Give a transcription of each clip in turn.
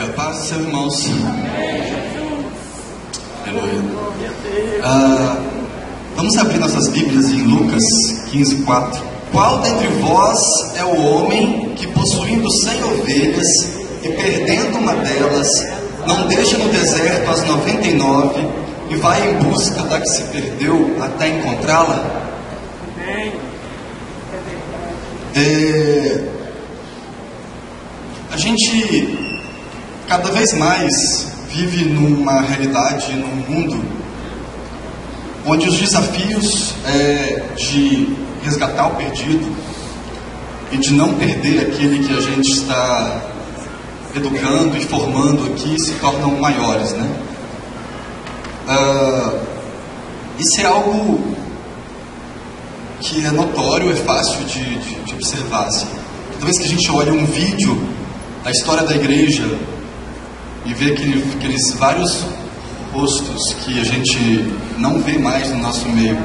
A paz dos seus irmãos. Aleluia. Vamos abrir nossas Bíblias em Lucas 15:4. Qual dentre vós é o homem que, possuindo 100 ovelhas e perdendo uma delas, não deixa no deserto as 99 e vai em busca da que se perdeu até encontrá-la? A gente cada vez mais vive numa realidade, num mundo onde os desafios de resgatar o perdido e de não perder aquele que a gente está educando e formando aqui se tornam maiores, né? Isso é algo que é notório, é fácil de observar. Assim. Toda vez que a gente olha um vídeo da história da igreja e vê aqueles vários rostos que a gente não vê mais no nosso meio,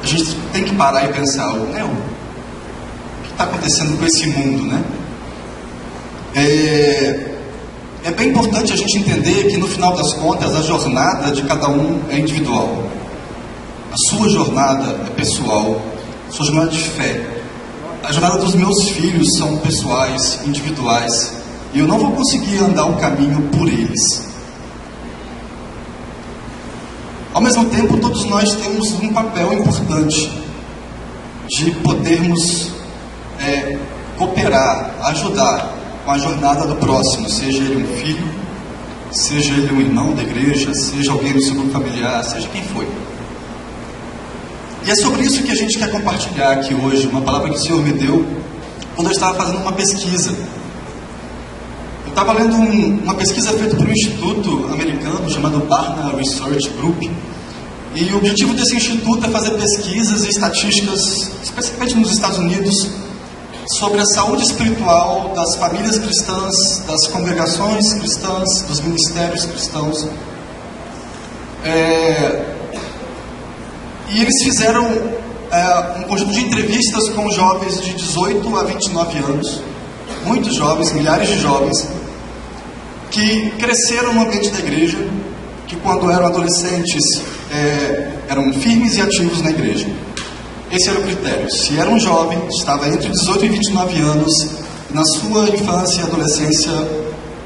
a gente tem que parar e pensar, o que está acontecendo com esse mundo, né? É bem importante a gente entender que no final das contas a jornada de cada um é individual. A sua jornada é pessoal, a sua jornada de fé. A jornada dos meus filhos são pessoais, individuais, e eu não vou conseguir andar um caminho por eles. Ao mesmo tempo, todos nós temos um papel importante de podermos cooperar, ajudar com a jornada do próximo, seja ele um filho, seja ele um irmão da igreja, seja alguém do seu grupo familiar, seja quem for. E é sobre isso que a gente quer compartilhar aqui hoje, uma palavra que o Senhor me deu quando eu estava fazendo uma pesquisa. Eu estava lendo uma pesquisa feita por um instituto americano chamado Barna Research Group. E o objetivo desse instituto é fazer pesquisas e estatísticas, especialmente nos Estados Unidos, sobre a saúde espiritual das famílias cristãs, das congregações cristãs, dos ministérios cristãos. E eles fizeram um conjunto de entrevistas com jovens de 18 a 29 anos, muitos jovens, milhares de jovens, que cresceram no ambiente da igreja, que quando eram adolescentes eram firmes e ativos na igreja. Esse era o critério. Se era um jovem, estava entre 18 e 29 anos, na sua infância e adolescência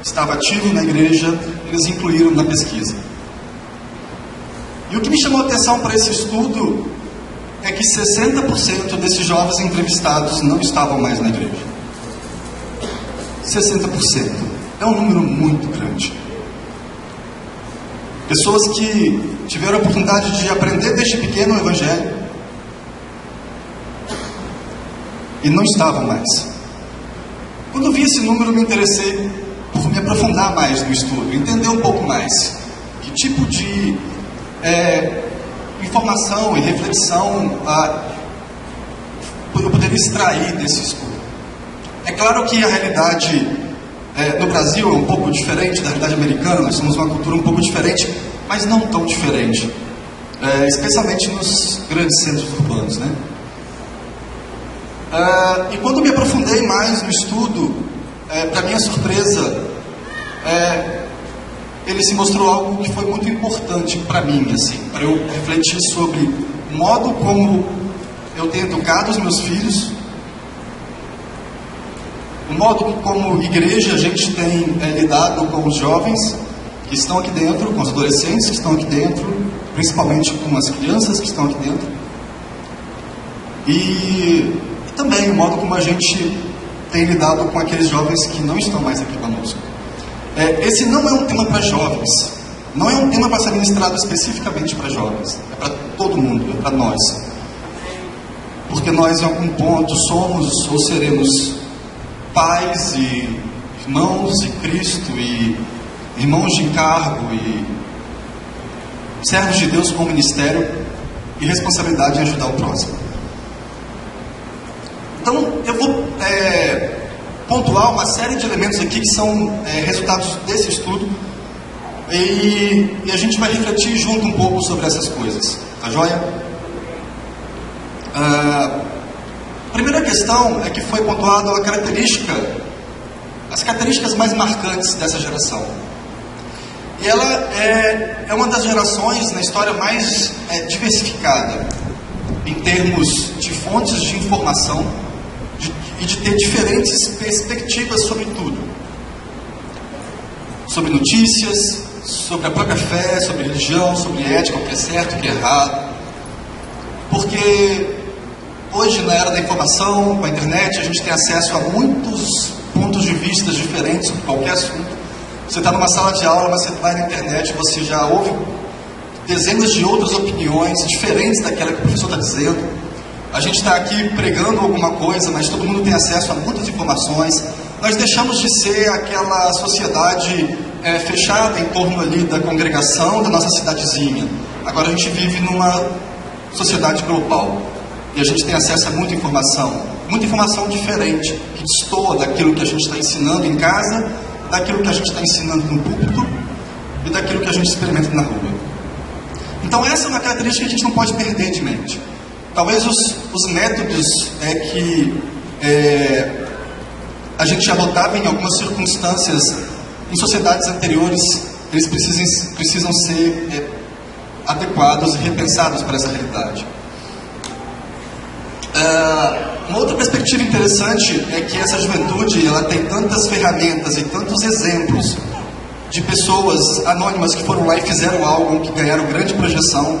estava ativo na igreja, eles incluíram na pesquisa. E o que me chamou a atenção para esse estudo é que 60% desses jovens entrevistados não estavam mais na igreja. 60%. É um número muito grande. Pessoas que tiveram a oportunidade de aprender desde pequeno o Evangelho e não estavam mais. Quando eu vi esse número, eu me interessei por me aprofundar mais no estudo, entender um pouco mais que tipo de informação e reflexão eu poderia extrair desse estudo. É claro que a realidade no Brasil é um pouco diferente da realidade americana, nós somos uma cultura um pouco diferente, mas não tão diferente, especialmente nos grandes centros urbanos, né? E quando me aprofundei mais no estudo, para minha surpresa, ele se mostrou algo que foi muito importante para mim, assim, para eu refletir sobre o modo como eu tenho educado os meus filhos, o modo como igreja a gente tem lidado com os jovens que estão aqui dentro, com os adolescentes que estão aqui dentro, principalmente com as crianças que estão aqui dentro, e também o modo como a gente tem lidado com aqueles jovens que não estão mais aqui conosco. Esse não é um tema para jovens, não é um tema para ser ministrado especificamente para jovens, é para todo mundo, é para nós. Porque nós, em algum ponto, somos ou seremos pais e irmãos e Cristo e irmãos de encargo e servos de Deus com ministério e responsabilidade em ajudar o próximo. Então, eu vou pontuar uma série de elementos aqui que são resultados desse estudo e a gente vai refletir junto um pouco sobre essas coisas, tá joia? A primeira questão é que foi pontuada a característica as características mais marcantes dessa geração. E ela é uma das gerações na história mais diversificada, em termos de fontes de informação e de ter diferentes perspectivas sobre tudo. Sobre notícias, sobre a própria fé, sobre religião, sobre ética, o que é certo, o que é errado. Porque hoje, na era da informação, com a internet, a gente tem acesso a muitos pontos de vista diferentes sobre qualquer assunto. Você está numa sala de aula, mas você vai na internet, você já ouve dezenas de outras opiniões diferentes daquela que o professor está dizendo. A gente está aqui pregando alguma coisa, mas todo mundo tem acesso a muitas informações. Nós deixamos de ser aquela sociedade fechada em torno ali da congregação da nossa cidadezinha. Agora a gente vive numa sociedade global e a gente tem acesso a muita informação diferente, que destoa daquilo que a gente está ensinando em casa, daquilo que a gente está ensinando no púlpito e daquilo que a gente experimenta na rua. Então essa é uma característica que a gente não pode perder de mente. Talvez os métodos que a gente adotava em algumas circunstâncias em sociedades anteriores, eles precisam ser adequados e repensados para essa realidade. Uma outra perspectiva interessante é que essa juventude ela tem tantas ferramentas e tantos exemplos de pessoas anônimas que foram lá e fizeram algo, que ganharam grande projeção,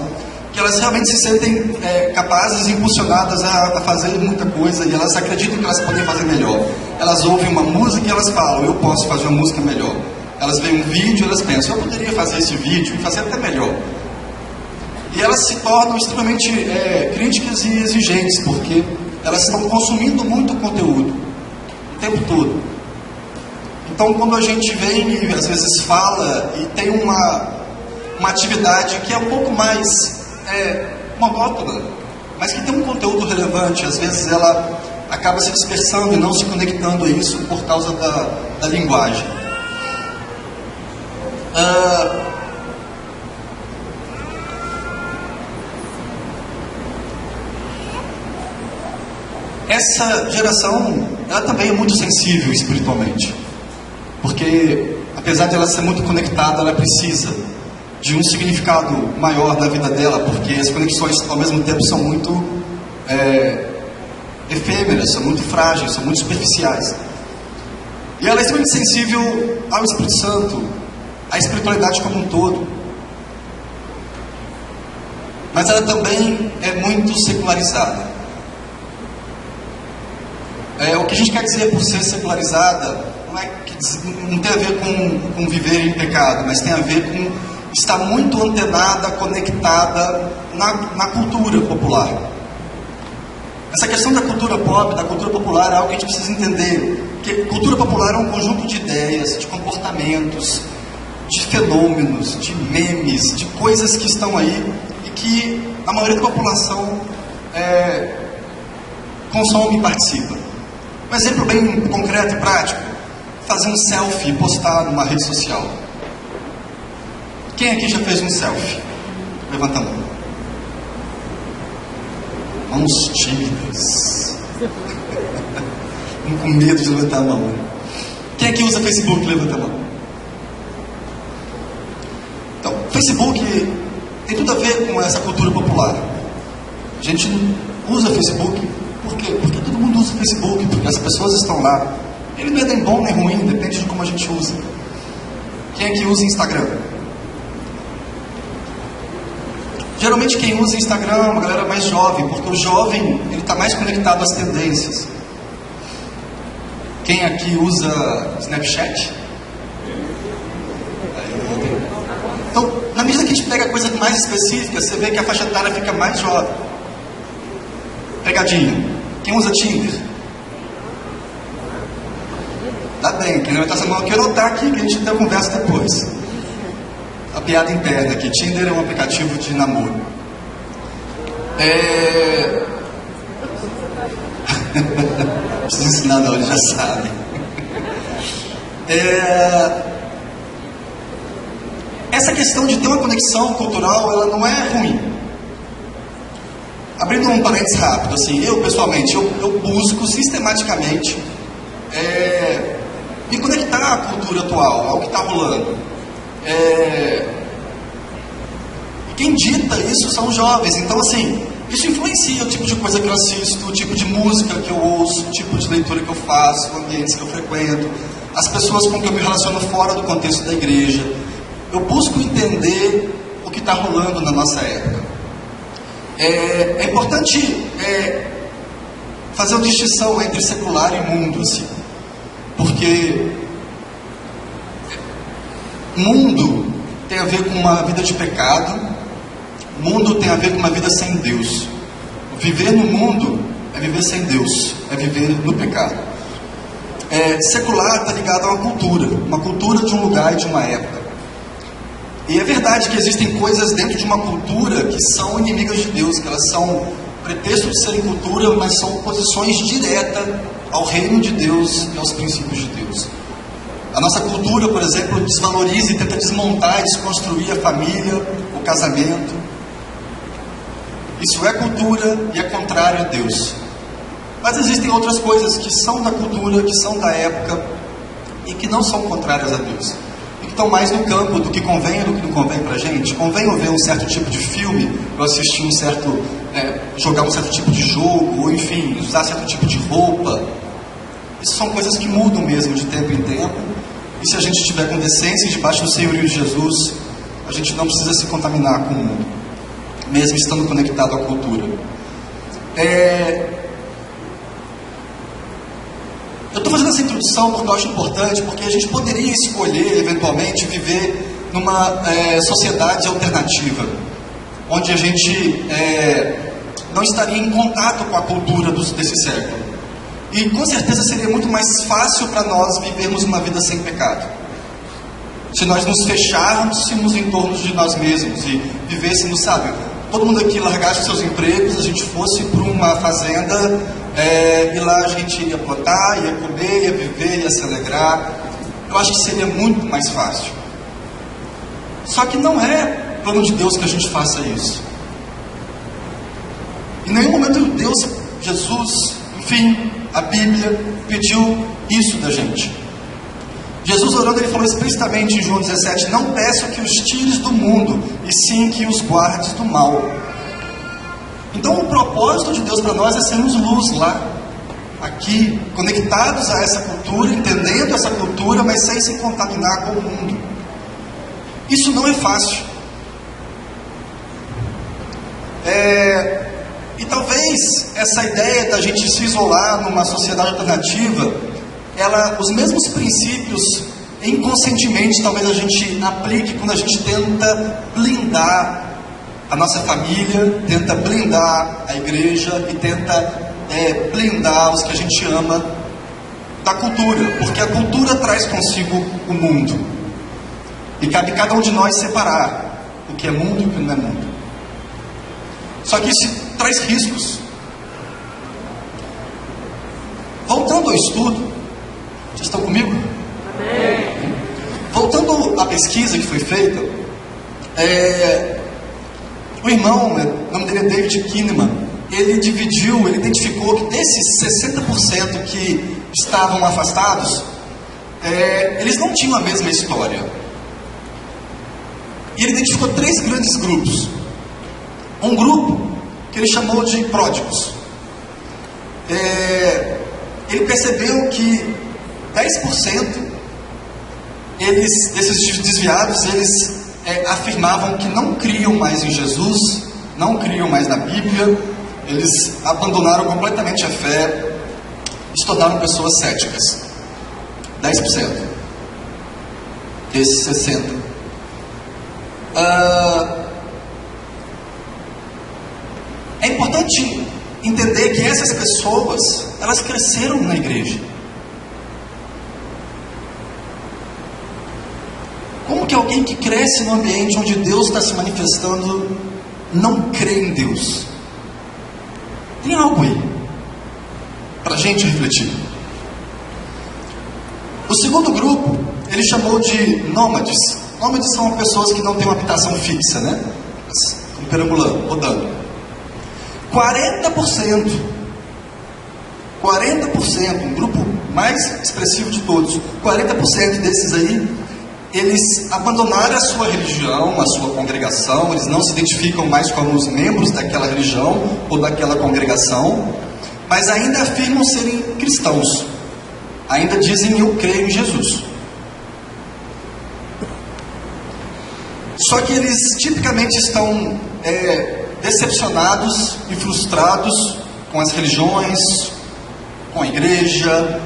que elas realmente se sentem capazes e impulsionadas a fazer muita coisa, e elas acreditam que elas podem fazer melhor. Elas ouvem uma música e elas falam, eu posso fazer uma música melhor. Elas veem um vídeo e elas pensam, eu poderia fazer esse vídeo e fazer até melhor. E elas se tornam extremamente críticas e exigentes, porque elas estão consumindo muito conteúdo, o tempo todo. Então, quando a gente vem e às vezes fala e tem uma atividade que é um pouco mais monótona, mas que tem um conteúdo relevante, às vezes ela acaba se dispersando e não se conectando a isso por causa da linguagem. Essa geração, ela também é muito sensível espiritualmente, porque apesar de ela ser muito conectada, ela precisa de um significado maior na vida dela, porque as conexões ao mesmo tempo são muito efêmeras, são muito frágeis, são muito superficiais. E ela é extremamente sensível ao Espírito Santo, à espiritualidade como um todo. Mas ela também é muito secularizada. O que a gente quer dizer por ser secularizada não tem a ver com viver em pecado, mas tem a ver com estar muito antenada, conectada na cultura popular. Essa questão da cultura pop, da cultura popular, é algo que a gente precisa entender. Porque cultura popular é um conjunto de ideias, de comportamentos, de fenômenos, de memes, de coisas que estão aí e que a maioria da população consome e participa. Um exemplo bem concreto e prático: fazer um selfie e postar numa rede social. Quem aqui já fez um selfie? Levanta a mão. Mãos tímidas. Com medo de levantar a mão. Quem aqui usa Facebook? Levanta a mão. Então, Facebook tem tudo a ver com essa cultura popular. A gente usa Facebook. Por quê? Porque todo mundo usa Facebook, porque as pessoas estão lá. Ele não é nem bom nem ruim, depende de como a gente usa. Quem aqui usa Instagram? Geralmente quem usa Instagram é uma galera mais jovem, porque o jovem ele está mais conectado às tendências. Quem aqui usa Snapchat? Então, na medida que a gente pega coisa mais específica, você vê que a faixa etária fica mais jovem. Pegadinha. Quem usa Tinder? Tá bem, quem levantar essa mão aqui, eu notar aqui que a gente tem uma conversa depois. A piada interna aqui, Tinder é um aplicativo de namoro. Preciso ensinar não, eles já sabem. Essa questão de ter uma conexão cultural, ela não é ruim. Abrindo um parênteses rápido, assim, eu pessoalmente, eu busco sistematicamente me para a cultura atual, ao que está rolando. Quem dita isso são os jovens. Então, assim, isso influencia o tipo de coisa que eu assisto, o tipo de música que eu ouço, o tipo de leitura que eu faço, os ambientes que eu frequento, as pessoas com que eu me relaciono fora do contexto da igreja. Eu busco entender o que está rolando na nossa época. É importante fazer uma distinção entre secular e mundo, assim, porque mundo tem a ver com uma vida de pecado, mundo tem a ver com uma vida sem Deus. Viver no mundo é viver sem Deus, é viver no pecado. Secular está ligado a uma cultura de um lugar e de uma época. E é verdade que existem coisas dentro de uma cultura que são inimigas de Deus, que elas são pretexto de serem cultura, mas são oposições diretas ao reino de Deus e aos princípios de Deus. A nossa cultura, por exemplo, desvaloriza e tenta desmontar e desconstruir a família, o casamento. Isso é cultura e é contrário a Deus. Mas existem outras coisas que são da cultura, que são da época e que não são contrárias a Deus. E que estão mais no campo do que convém e do que não convém pra gente. Convém eu ver um certo tipo de filme, ou assistir jogar um certo tipo de jogo, ou enfim, usar certo tipo de roupa. Isso são coisas que mudam mesmo de tempo em tempo. E se a gente estiver com decência debaixo do senhorio de Jesus, a gente não precisa se contaminar com o mundo, mesmo estando conectado à cultura. Eu estou fazendo essa introdução porque eu acho importante, porque a gente poderia escolher, eventualmente, viver numa sociedade alternativa, onde a gente não estaria em contato com a cultura desse século. E com certeza seria muito mais fácil para nós vivermos uma vida sem pecado, se nós nos fechássemos em torno de nós mesmos e vivêssemos, sabe, todo mundo aqui largasse seus empregos, a gente fosse para uma fazenda e lá a gente ia plantar, ia comer, ia viver, ia se alegrar. Eu acho que seria muito mais fácil. Só que não é plano de Deus que a gente faça isso. Em nenhum momento Deus, Jesus, enfim, a Bíblia pediu isso da gente. Jesus orando, ele falou explicitamente em João 17: não peço que os tires do mundo, e sim que os guardes do mal. Então o propósito de Deus para nós é sermos luz lá, aqui, conectados a essa cultura, entendendo essa cultura, mas sem se contaminar com o mundo. Isso não é fácil. E talvez essa ideia da gente se isolar numa sociedade alternativa, os mesmos princípios, inconscientemente, talvez a gente aplique quando a gente tenta blindar a nossa família, tenta blindar a igreja e tenta blindar os que a gente ama da cultura, porque a cultura traz consigo o mundo. E cabe cada um de nós separar o que é mundo e o que não é mundo. Só que isso traz riscos. Voltando ao estudo, vocês estão comigo? Amém. Voltando à pesquisa que foi feita, o irmão, o nome dele é David Kinnaman, ele identificou que desses 60% que estavam afastados, eles não tinham a mesma história. E ele identificou 3 grandes grupos. Um grupo que ele chamou de pródigos. Ele percebeu que 10% desses desviados, eles afirmavam que não criam mais em Jesus, não criam mais na Bíblia, eles abandonaram completamente a fé, se tornaram pessoas céticas. 10% desses 60%. É importante entender que essas pessoas, elas cresceram na igreja. Como que alguém que cresce num ambiente onde Deus está se manifestando não crê em Deus? Tem algo aí para a gente refletir. O segundo grupo, ele chamou de nômades. Nômades são pessoas que não têm uma habitação fixa, né? Perambulando, rodando. 40% 40%, um grupo mais expressivo de todos, 40% desses aí, eles abandonaram a sua religião, a sua congregação, eles não se identificam mais como os membros daquela religião ou daquela congregação, mas ainda afirmam serem cristãos, ainda dizem eu creio em Jesus. Só que eles tipicamente estão decepcionados e frustrados com as religiões, com a igreja,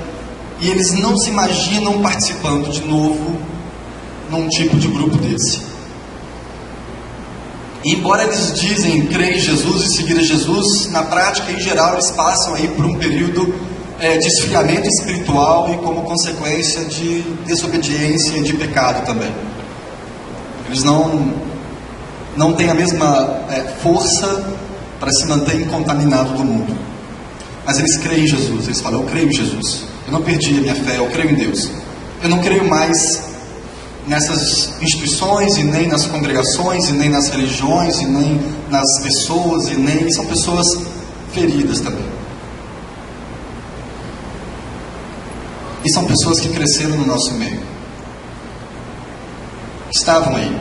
e eles não se imaginam participando de novo num tipo de grupo desse. E embora eles dizem crer em Jesus e seguir a Jesus, na prática, em geral, eles passam aí por um período de esfriamento espiritual e como consequência de desobediência e de pecado também. Eles não têm a mesma força para se manter incontaminado do mundo. Mas eles creem em Jesus, eles falam, eu creio em Jesus, eu não perdi a minha fé, eu creio em Deus. Eu não creio mais nessas instituições, e nem nas congregações, e nem nas religiões, e nem nas pessoas, e nem... São pessoas feridas também. E são pessoas que cresceram no nosso meio. Estavam aí.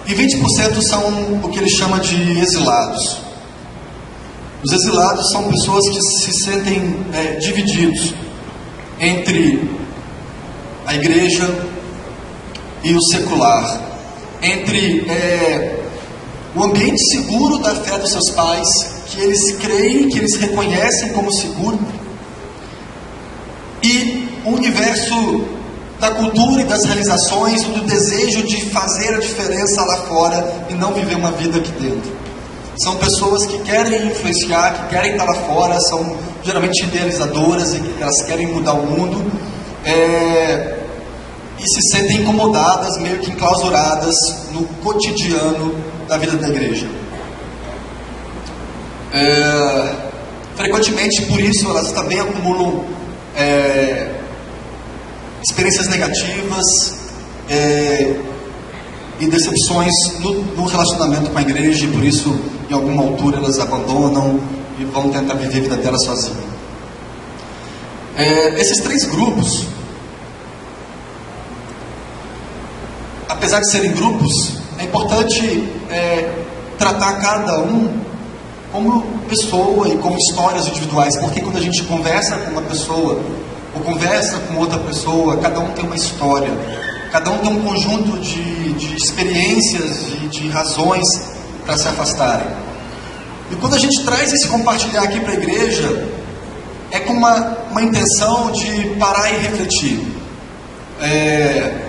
E 20% são o que ele chama de exilados. Os exilados são pessoas que se sentem divididos entre a igreja e o secular, entre o ambiente seguro da fé dos seus pais, que eles creem, que eles reconhecem como seguro, e o universo da cultura e das realizações, do desejo de fazer a diferença lá fora e não viver uma vida aqui dentro. São pessoas que querem influenciar, que querem estar lá fora, são geralmente idealizadoras e elas querem mudar o mundo, e se sentem incomodadas, meio que enclausuradas no cotidiano da vida da igreja. Frequentemente, por isso, elas também acumulam experiências negativas e decepções no relacionamento com a igreja, e por isso, em alguma altura, elas abandonam e vão tentar viver a vida delas sozinhas. Esses três grupos, apesar de serem grupos, é importante tratar cada um como pessoa e como histórias individuais, porque quando a gente conversa com uma pessoa ou conversa com outra pessoa, cada um tem uma história, cada um tem um conjunto de experiências e de razões para se afastarem. E quando a gente traz esse compartilhar aqui para a igreja, é com uma intenção de parar e refletir.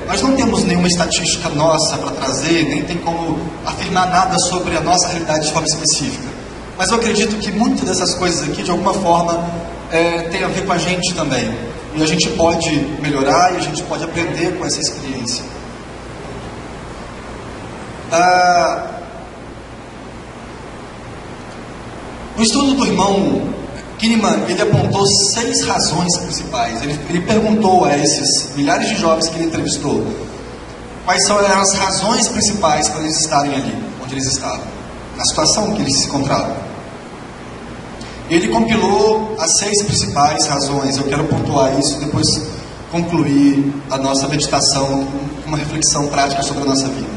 Nós não temos nenhuma estatística nossa para trazer, nem tem como afirmar nada sobre a nossa realidade de forma específica. Mas eu acredito que muitas dessas coisas aqui, de alguma forma, tem a ver com a gente também. E a gente pode melhorar e a gente pode aprender com essa experiência. O estudo do irmão Kinnaman, ele apontou 6 razões principais. Ele perguntou a esses milhares de jovens que ele entrevistou quais eram as razões principais para eles estarem ali, onde eles estavam, na situação que eles se encontravam. Ele compilou as 6 principais razões. Eu quero pontuar isso e depois concluir a nossa meditação com uma reflexão prática sobre a nossa vida.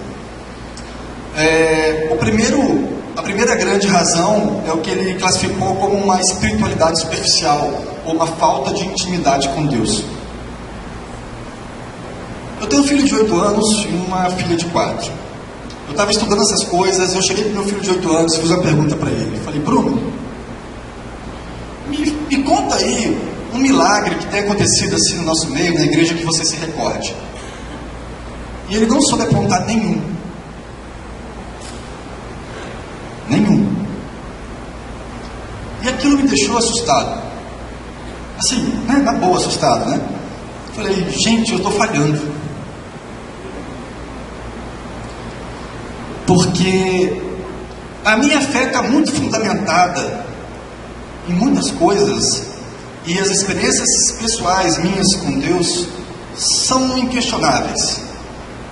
A primeira grande razão é o que ele classificou como uma espiritualidade superficial, ou uma falta de intimidade com Deus. Eu tenho um filho de 8 anos e uma filha de 4. Eu estava estudando essas coisas, eu cheguei para meu filho de 8 anos e fiz uma pergunta para ele. Falei, Bruno, me conta aí um milagre que tem acontecido assim no nosso meio, na igreja, que você se recorde. E ele não soube apontar nenhum. E aquilo me deixou assustado. Assim, né? Na boa, assustado, né? Falei, gente, eu estou falhando. Porque a minha fé está muito fundamentada em muitas coisas, e as experiências pessoais minhas com Deus são inquestionáveis.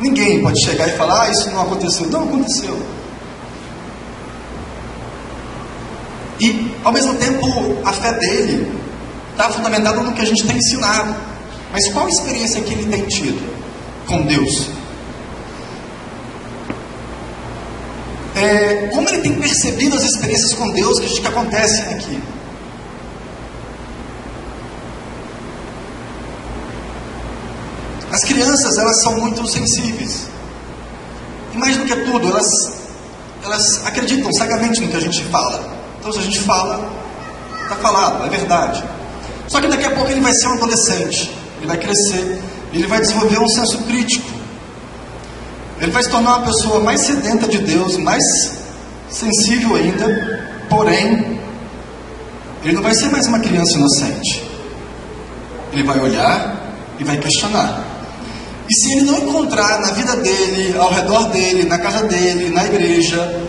Ninguém pode chegar e falar, isso não aconteceu. Não aconteceu. E, ao mesmo tempo, a fé dele está fundamentado no que a gente tem ensinado. Mas qual a experiência que ele tem tido com Deus? Como ele tem percebido as experiências com Deus que acontecem aqui? As crianças, elas são muito sensíveis. E mais do que tudo, elas acreditam cegamente no que a gente fala. Então, se a gente fala, está falado, é verdade. Só que daqui a pouco ele vai ser um adolescente. Ele vai crescer, ele vai desenvolver um senso crítico. Ele vai se tornar uma pessoa mais sedenta de Deus, mais sensível ainda. Porém, ele não vai ser mais uma criança inocente. Ele vai olhar e vai questionar. E se ele não encontrar na vida dele, ao redor dele, na casa dele, na igreja,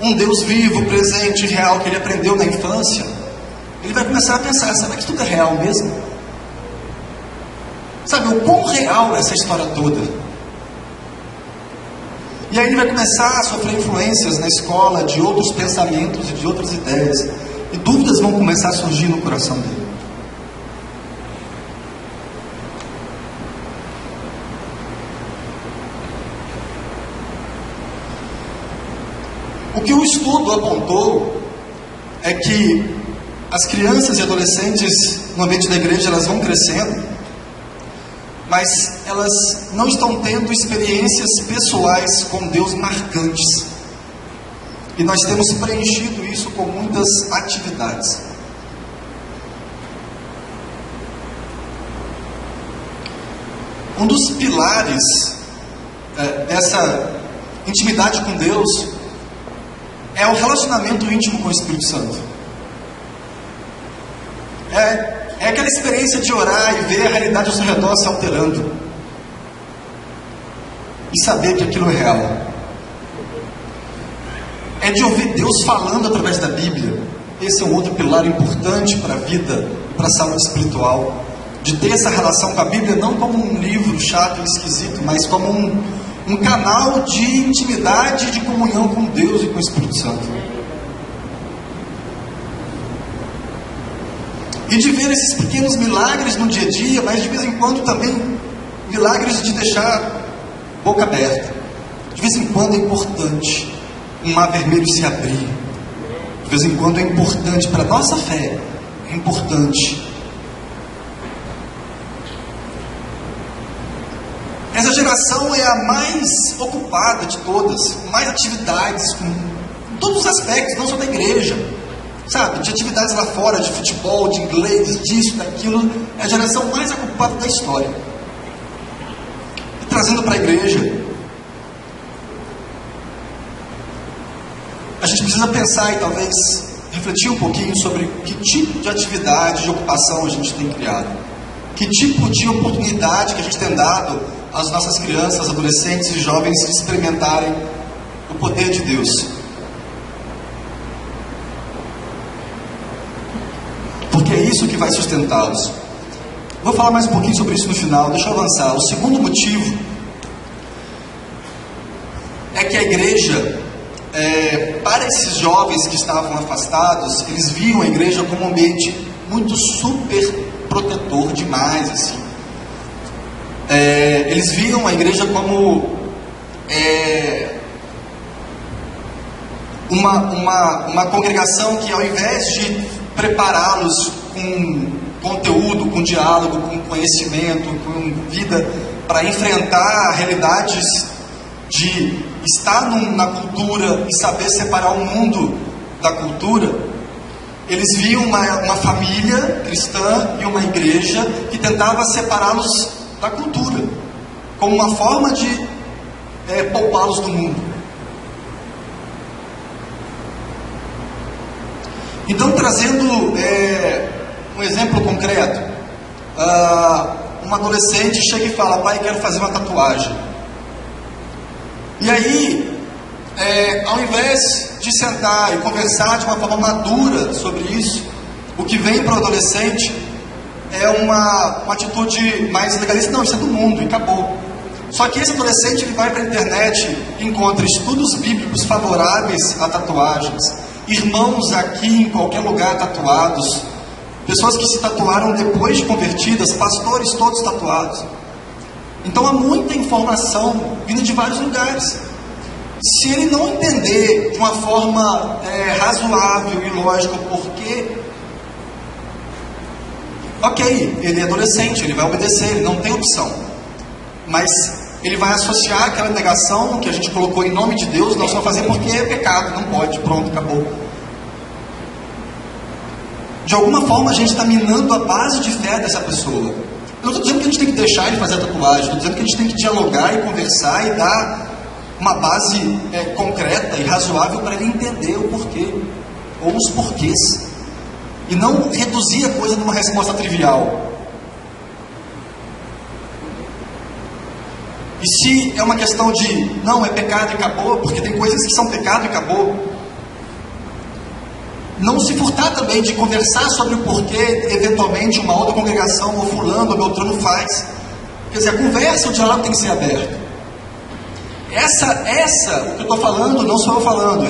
um Deus vivo, presente, real, que ele aprendeu na infância, ele vai começar a pensar: será que tudo é real mesmo? Sabe, o quão real é essa história toda? E aí ele vai começar a sofrer influências na escola de outros pensamentos e de outras ideias. E dúvidas vão começar a surgir no coração dele. O que o estudo apontou é que as crianças e adolescentes no ambiente da igreja, elas vão crescendo, mas elas não estão tendo experiências pessoais com Deus marcantes. E nós temos preenchido isso com muitas atividades. Um dos pilares dessa intimidade com Deus é o relacionamento íntimo com o Espírito Santo. É aquela experiência de orar e ver a realidade ao seu redor se alterando. E saber que aquilo é real. É de ouvir Deus falando através da Bíblia. Esse é um outro pilar importante para a vida e para a saúde espiritual. De ter essa relação com a Bíblia não como um livro chato e esquisito, mas como um canal de intimidade, de comunhão com Deus e com o Espírito Santo. E de ver esses pequenos milagres no dia a dia, mas de vez em quando também milagres de deixar boca aberta. De vez em quando é importante um mar vermelho se abrir. De vez em quando é importante para a nossa fé. É importante. Essa geração é a mais ocupada de todas, com mais atividades, com todos os aspectos, não só da igreja, sabe, de atividades lá fora, de futebol, de inglês, disso, daquilo. É a geração mais ocupada da história. E trazendo para a igreja, a gente precisa pensar e talvez refletir um pouquinho sobre que tipo de atividade, de ocupação a gente tem criado. Que tipo de oportunidade que a gente tem dado às nossas crianças, adolescentes e jovens de experimentarem o poder de Deus. Porque é isso que vai sustentá-los. Vou falar mais um pouquinho sobre isso no final, deixa eu avançar. O segundo motivo é que a igreja, para esses jovens que estavam afastados, eles viam a igreja como um ambiente muito super protetor demais, assim. Eles viam a igreja como uma congregação que, ao invés de prepará-los com conteúdo, com diálogo, com conhecimento, com vida para enfrentar realidades de estar na cultura e saber separar o mundo da cultura, eles viam uma família cristã e uma igreja que tentava separá-los da cultura, como uma forma de poupá-los do mundo. Então, trazendo um exemplo concreto, uma adolescente chega e fala: pai, quero fazer uma tatuagem. E aí, ao invés de sentar e conversar de uma forma madura sobre isso, o que vem para o adolescente é uma atitude mais legalista. Não, isso é do mundo, e acabou. Só que esse adolescente, ele vai para a internet e encontra estudos bíblicos favoráveis a tatuagens, irmãos aqui em qualquer lugar tatuados, pessoas que se tatuaram depois de convertidas, pastores todos tatuados. Então há muita informação vindo de vários lugares. Se ele não entender de uma forma razoável e lógica o porquê, ok, ele é adolescente, ele vai obedecer, ele não tem opção. Mas ele vai associar aquela negação que a gente colocou em nome de Deus, nós vamos fazer porque é pecado, não pode, pronto, acabou. De alguma forma a gente está minando a base de fé dessa pessoa. Eu não estou dizendo que a gente tem que deixar ele fazer a tatuagem, estou dizendo que a gente tem que dialogar e conversar e dar uma base concreta e razoável para ele entender o porquê, ou os porquês. E não reduzir a coisa numa resposta trivial. E se é uma questão de, não, é pecado e acabou, porque tem coisas que são pecado e acabou, não se furtar também de conversar sobre o porquê, eventualmente, uma outra congregação, ou fulano, ou beltrano faz. Quer dizer, a conversa, o diálogo tem que ser aberto. O que eu estou falando, não sou eu falando,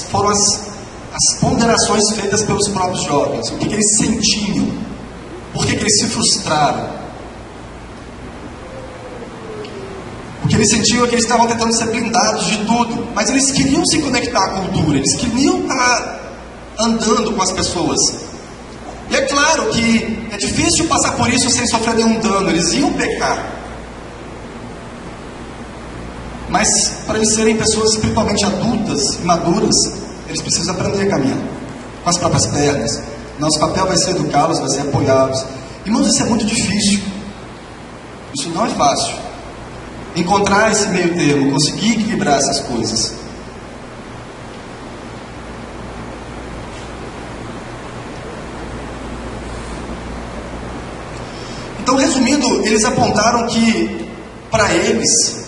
foram as ponderações feitas pelos próprios jovens. O que eles sentiam, por que eles se frustraram. O que eles sentiam é que eles estavam tentando ser blindados de tudo, mas eles queriam se conectar à cultura, eles queriam estar andando com as pessoas. E é claro que é difícil passar por isso sem sofrer nenhum dano, eles iam pecar. Mas para eles serem pessoas espiritualmente adultas, maduras, eles precisam aprender a caminhar com as próprias pernas. Nosso papel vai ser educá-los, vai ser apoiá-los. Irmãos, isso é muito difícil. Isso não é fácil. Encontrar esse meio termo, conseguir equilibrar essas coisas. Então, resumindo, eles apontaram que, para eles,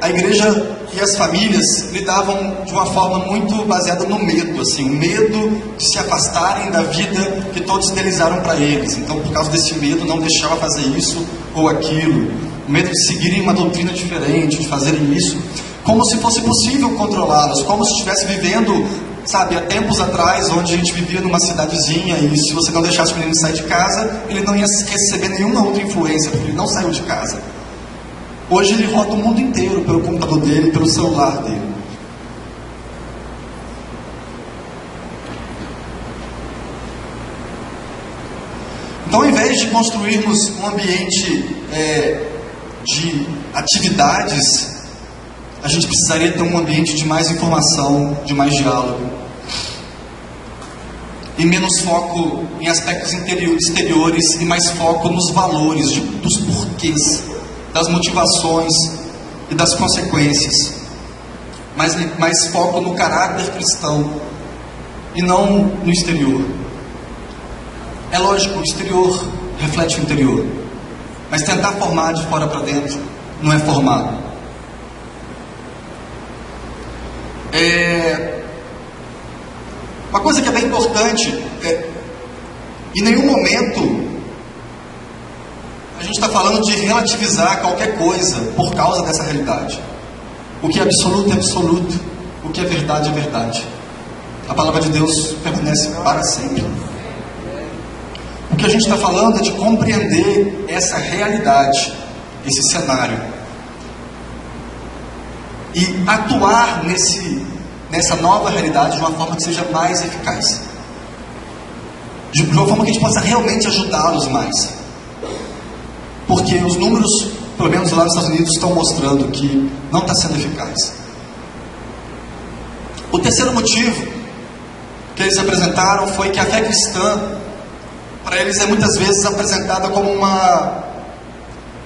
a igreja e as famílias lidavam de uma forma muito baseada no medo, assim, o medo de se afastarem da vida que todos idealizaram para eles. Então, por causa desse medo, não deixava fazer isso ou aquilo, o medo de seguirem uma doutrina diferente, de fazerem isso, como se fosse possível controlá-los, como se estivesse vivendo, sabe, há tempos atrás, onde a gente vivia numa cidadezinha e se você não deixasse o menino sair de casa, ele não ia receber nenhuma outra influência, porque ele não saiu de casa. Hoje ele roda o mundo inteiro pelo computador dele, pelo celular dele. Então, ao invés de construirmos um ambiente de atividades, a gente precisaria ter um ambiente de mais informação, de mais diálogo. E menos foco em aspectos exteriores e mais foco nos valores, dos porquês, das motivações e das consequências. Mais foco no caráter cristão e não no exterior. É lógico, o exterior reflete o interior, mas tentar formar de fora para dentro não é formar. Uma coisa que é bem importante em nenhum momento a gente está falando de relativizar qualquer coisa por causa dessa realidade. O que é absoluto é absoluto, o que é verdade é verdade. A palavra de Deus permanece para sempre. O que a gente está falando é de compreender essa realidade, esse cenário, e atuar nessa nova realidade de uma forma que seja mais eficaz, de uma forma que a gente possa realmente ajudá-los mais, porque os números, pelo menos lá nos Estados Unidos, estão mostrando que não está sendo eficaz. O terceiro motivo que eles apresentaram foi que a fé cristã, para eles, é muitas vezes apresentada como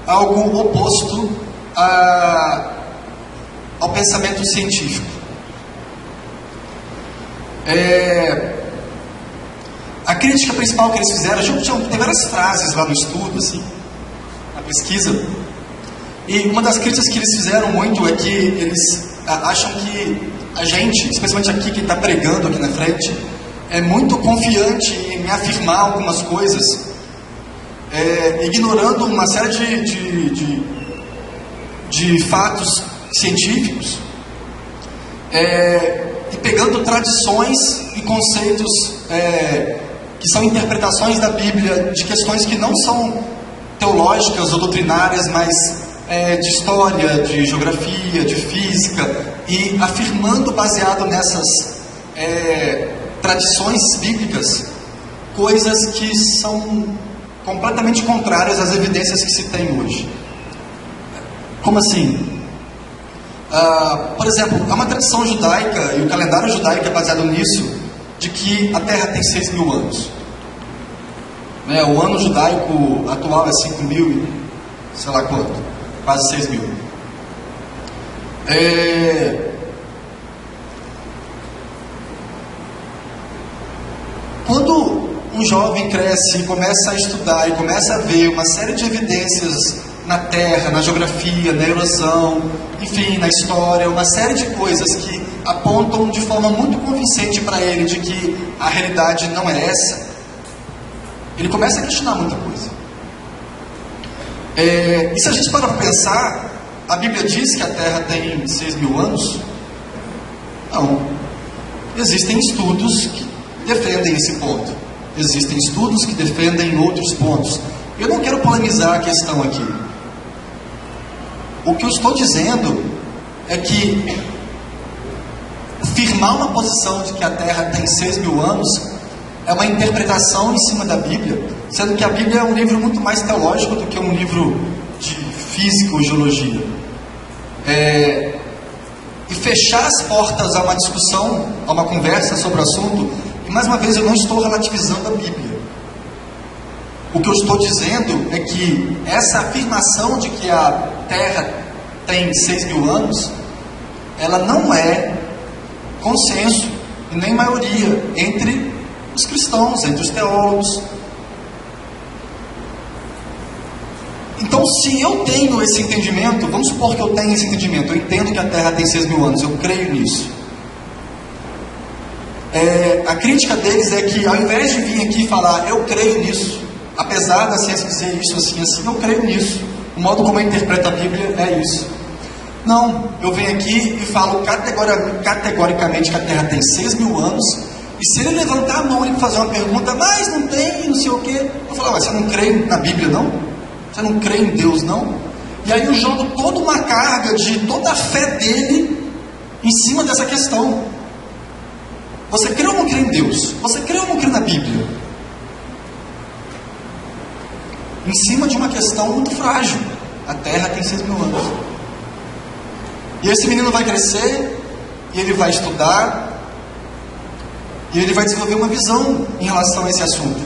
algo oposto ao pensamento científico. A crítica principal que eles fizeram, tem várias frases lá no estudo, assim, na pesquisa, e uma das críticas que eles fizeram muito é que eles acham que a gente, especialmente aqui que está pregando aqui na frente, é muito confiante em afirmar algumas coisas, ignorando uma série de fatos científicos, e pegando tradições e conceitos que são interpretações da Bíblia de questões que não são teológicas ou doutrinárias, mas de história, de geografia, de física, e afirmando, baseado nessas tradições bíblicas, coisas que são completamente contrárias às evidências que se tem hoje. Como assim? Por exemplo, há uma tradição judaica, e o calendário judaico é baseado nisso, de que a Terra tem 6.000 anos. O ano judaico atual é 5.000, sei lá quanto, quase 6.000. Quando um jovem cresce e começa a estudar e começa a ver uma série de evidências na Terra, na geografia, na erosão, enfim, na história, uma série de coisas que apontam de forma muito convincente para ele de que a realidade não é essa, ele começa a questionar muita coisa. E se a gente parar para pensar, a Bíblia diz que a Terra tem 6.000 anos? Não. Existem estudos que defendem esse ponto. Existem estudos que defendem outros pontos. Eu não quero polemizar a questão aqui. O que eu estou dizendo é que firmar uma posição de que a Terra tem 6.000 anos é uma interpretação em cima da Bíblia, sendo que a Bíblia é um livro muito mais teológico do que um livro de física ou geologia. E fechar as portas a uma discussão, a uma conversa sobre o assunto, e mais uma vez eu não estou relativizando a Bíblia. O que eu estou dizendo é que essa afirmação de que a Terra tem 6.000 anos, ela não é consenso e nem maioria entre os cristãos, entre os teólogos. Então, se eu tenho esse entendimento, vamos supor que eu tenho esse entendimento, eu entendo que a Terra tem 6.000 anos, eu creio nisso. A crítica deles é que, ao invés de vir aqui falar, eu creio nisso, apesar da ciência dizer isso assim, eu creio nisso, o modo como eu interpreto a Bíblia é isso. Não, eu venho aqui e falo categoricamente que a Terra tem 6.000 anos, e se ele levantar a mão e fazer uma pergunta, mas não tem, não sei o quê, eu falo, mas você não crê na Bíblia não? Você não crê em Deus não? E aí eu jogo toda uma carga de toda a fé dele em cima dessa questão. Você crê ou não crê em Deus? Você crê ou não crê na Bíblia? Em cima de uma questão muito frágil. A Terra tem 6.000 anos. E esse menino vai crescer, e ele vai estudar, e ele vai desenvolver uma visão em relação a esse assunto.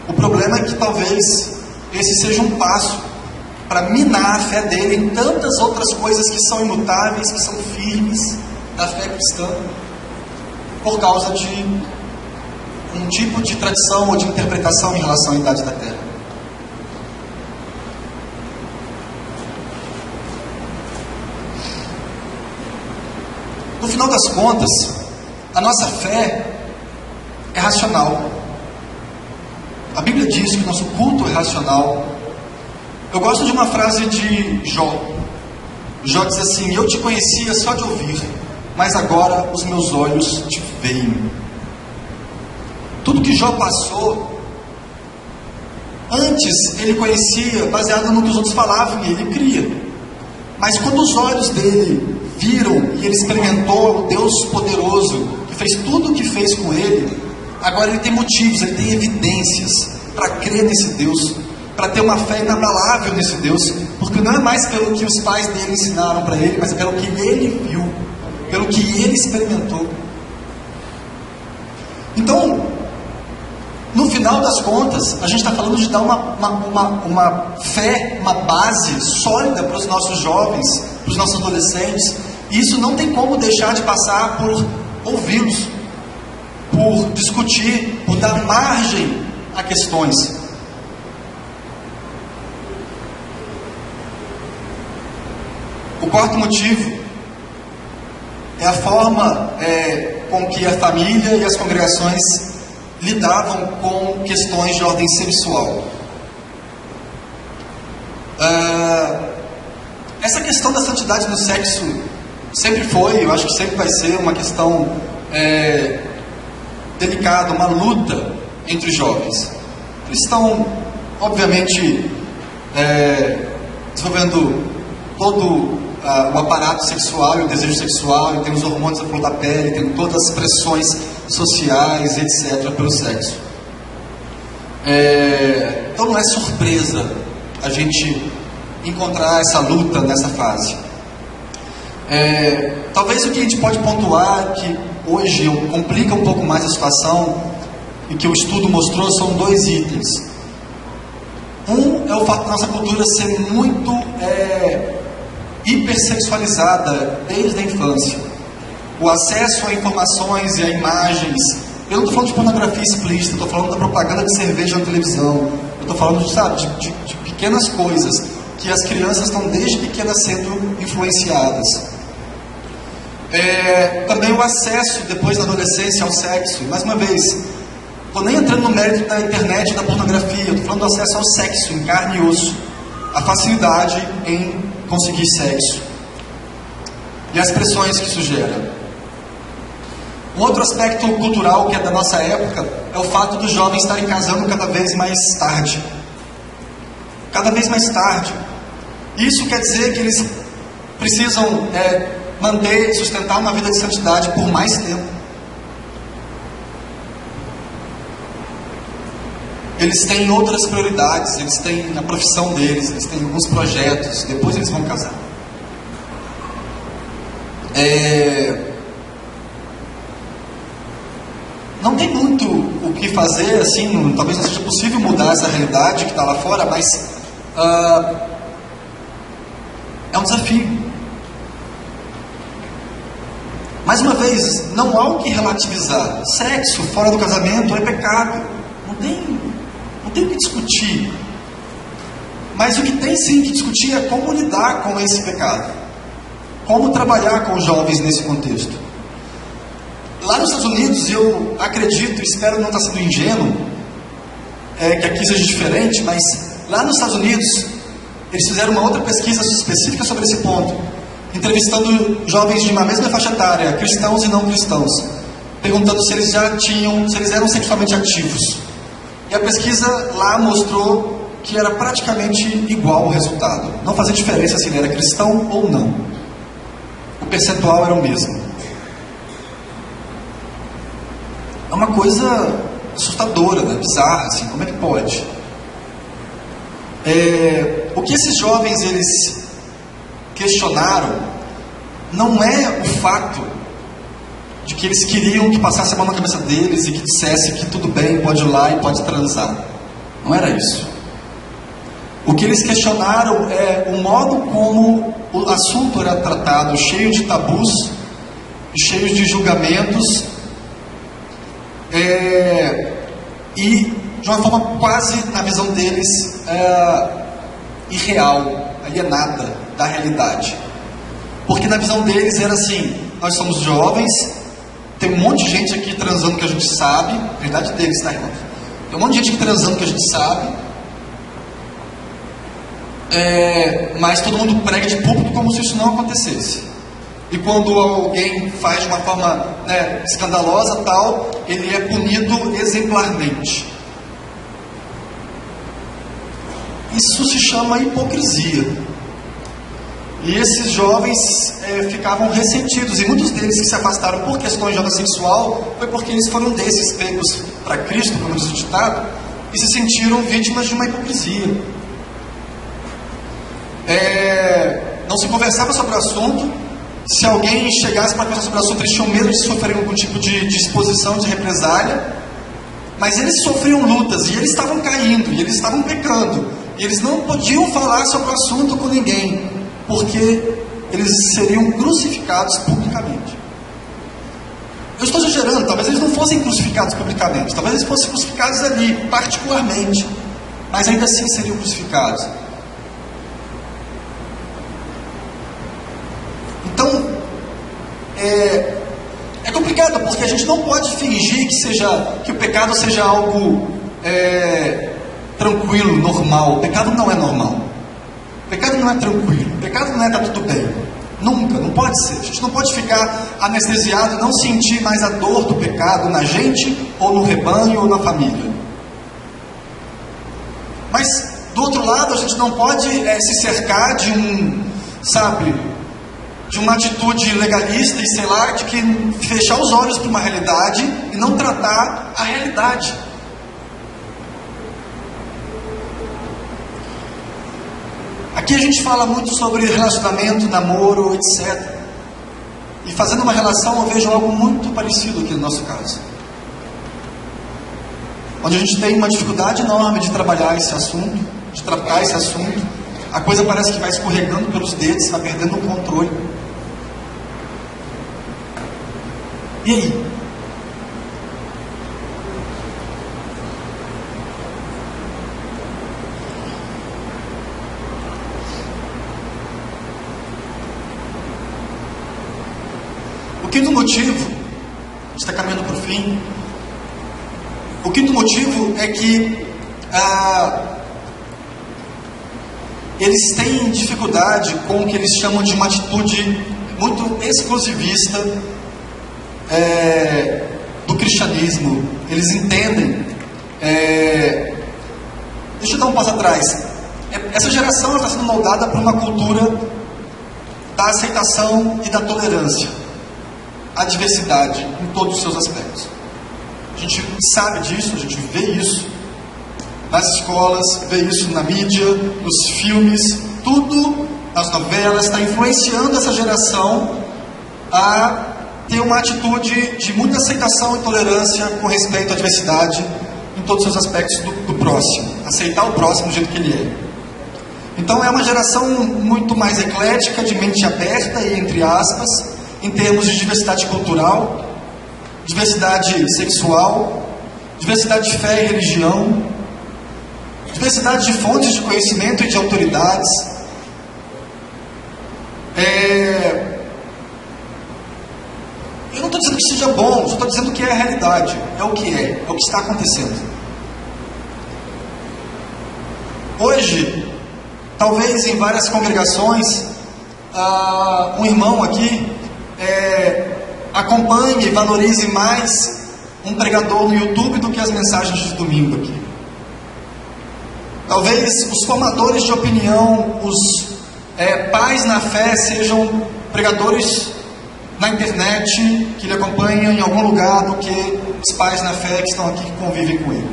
O problema é que talvez esse seja um passo para minar a fé dele em tantas outras coisas que são imutáveis, que são firmes da fé cristã, por causa de um tipo de tradição ou de interpretação em relação à idade da Terra. No final das contas, a nossa fé é racional. A Bíblia diz que o nosso culto é racional. Eu gosto de uma frase de Jó. Jó diz assim: eu te conhecia só de ouvir, mas agora os meus olhos te veem. Tudo que Jó passou, antes ele conhecia baseado no que os outros falavam e ele cria. Mas quando os olhos dele viram e ele experimentou o Deus poderoso, que fez tudo o que fez com ele, agora ele tem motivos, ele tem evidências para crer nesse Deus, para ter uma fé inabalável nesse Deus, porque não é mais pelo que os pais dele ensinaram para ele, mas é pelo que ele viu, pelo que ele experimentou. Então, no final das contas, a gente está falando de dar uma fé, uma base sólida para os nossos jovens, para os nossos adolescentes, e isso não tem como deixar de passar por ouvi-los, por discutir, por dar margem a questões. O quarto motivo é a forma com que a família e as congregações lidavam com questões de ordem sexual. Essa questão da santidade no sexo sempre foi, eu acho que sempre vai ser uma questão delicada, uma luta entre os jovens. Eles estão, obviamente, desenvolvendo todo o aparato sexual e o desejo sexual, e tem os hormônios à flor da pele, tem todas as pressões sociais, etc., pelo sexo. Então não é surpresa a gente encontrar essa luta nessa fase. Talvez o que a gente pode pontuar, que hoje complica um pouco mais a situação, e que o estudo mostrou, são 2 itens. Um é o fato da nossa cultura ser muito hipersexualizada desde a infância. O acesso a informações e a imagens. Eu não estou falando de pornografia explícita, estou falando da propaganda de cerveja na televisão. Eu estou falando de pequenas coisas que as crianças estão desde pequenas sendo influenciadas. Também o acesso depois da adolescência ao sexo. Mais uma vez, estou nem entrando no mérito da internet e da pornografia, estou falando do acesso ao sexo em carne e osso, a facilidade em conseguir sexo e as pressões que isso gera. Um outro aspecto cultural que é da nossa época é o fato dos jovens estarem casando cada vez mais tarde. Cada vez mais tarde. Isso quer dizer que eles precisam manter e sustentar uma vida de santidade por mais tempo. Eles têm outras prioridades, eles têm a profissão deles, eles têm alguns projetos, depois eles vão casar. Não tem muito o que fazer, assim, talvez não seja possível mudar essa realidade que está lá fora, mas é um desafio. Mais uma vez, não há o que relativizar. Sexo fora do casamento é pecado. Não tem o que discutir. Mas o que tem sim que discutir é como lidar com esse pecado. Como trabalhar com os jovens nesse contexto. Lá nos Estados Unidos, eu acredito, espero não estar sendo ingênuo, que aqui seja diferente, mas lá nos Estados Unidos, eles fizeram uma outra pesquisa específica sobre esse ponto, entrevistando jovens de uma mesma faixa etária, cristãos e não cristãos, perguntando se eles eram sexualmente ativos. E a pesquisa lá mostrou que era praticamente igual o resultado. Não fazia diferença se ele era cristão ou não. O percentual era o mesmo. É uma coisa assustadora, né? Bizarra, assim, como é que pode? O que esses jovens eles questionaram não é o fato de que eles queriam que passasse a mão na cabeça deles e que dissesse que tudo bem, pode ir lá e pode transar. Não era isso. O que eles questionaram é o modo como o assunto era tratado, cheio de tabus, cheio de julgamentos, e de uma forma quase, na visão deles, irreal, alienada da realidade. Porque na visão deles era assim: nós somos jovens, tem um monte de gente aqui transando que a gente sabe, a verdade deles, tá, irmão? Tem um monte de gente aqui transando que a gente sabe, mas todo mundo prega de público como se isso não acontecesse. E quando alguém faz de uma forma escandalosa, tal, ele é punido exemplarmente. Isso se chama hipocrisia. E esses jovens ficavam ressentidos, e muitos deles que se afastaram por questões de onda sexual foi porque eles foram desses pegos para Cristo, como diz o ditado, e se sentiram vítimas de uma hipocrisia. Não se conversava sobre o assunto. Se alguém chegasse para conversar sobre o assunto, eles tinham medo de sofrer algum tipo de exposição, de represália. Mas eles sofriam lutas, e eles estavam caindo, e eles estavam pecando, e eles não podiam falar sobre o assunto com ninguém, porque eles seriam crucificados publicamente. Eu estou exagerando, talvez eles não fossem crucificados publicamente, talvez eles fossem crucificados ali, particularmente, mas ainda assim seriam crucificados. Então, é complicado, porque a gente não pode fingir que o pecado seja algo tranquilo, normal. O pecado não é normal. O pecado não é tranquilo. O pecado não é tá tudo bem. Nunca, não pode ser. A gente não pode ficar anestesiado e não sentir mais a dor do pecado na gente, ou no rebanho, ou na família. Mas, do outro lado, a gente não pode se cercar de de uma atitude legalista e sei lá, de que fechar os olhos para uma realidade e não tratar a realidade. Aqui a gente fala muito sobre relacionamento, namoro, etc. E fazendo uma relação, eu vejo algo muito parecido aqui no nosso caso. Onde a gente tem uma dificuldade enorme de trabalhar esse assunto, de tratar esse assunto. A coisa parece que vai escorregando pelos dedos, vai perdendo o controle. E aí? O quinto motivo, a gente está caminhando para o fim. O quinto motivo é que eles têm dificuldade com o que eles chamam de uma atitude muito exclusivista do cristianismo. Eles entendem. Deixa eu dar um passo atrás. Essa geração está sendo moldada por uma cultura da aceitação e da tolerância, a diversidade em todos os seus aspectos. A gente sabe disso, a gente vê isso nas escolas, vê isso na mídia, nos filmes, tudo, nas novelas, está influenciando essa geração a ter uma atitude de muita aceitação e tolerância com respeito à diversidade em todos os seus aspectos do próximo, aceitar o próximo do jeito que ele é. Então é uma geração muito mais eclética, de mente aberta e entre aspas, em termos de diversidade cultural, diversidade sexual, diversidade de fé e religião, diversidade de fontes de conhecimento e de autoridades. Eu não estou dizendo que seja bom, só estou dizendo que é a realidade, é o que está acontecendo. Hoje, talvez em várias congregações, um irmão aqui acompanhe e valorize mais um pregador no YouTube do que as mensagens de domingo aqui. Talvez os formadores de opinião, os pais na fé sejam pregadores na internet que ele acompanha em algum lugar do que os pais na fé que estão aqui, que convivem com ele.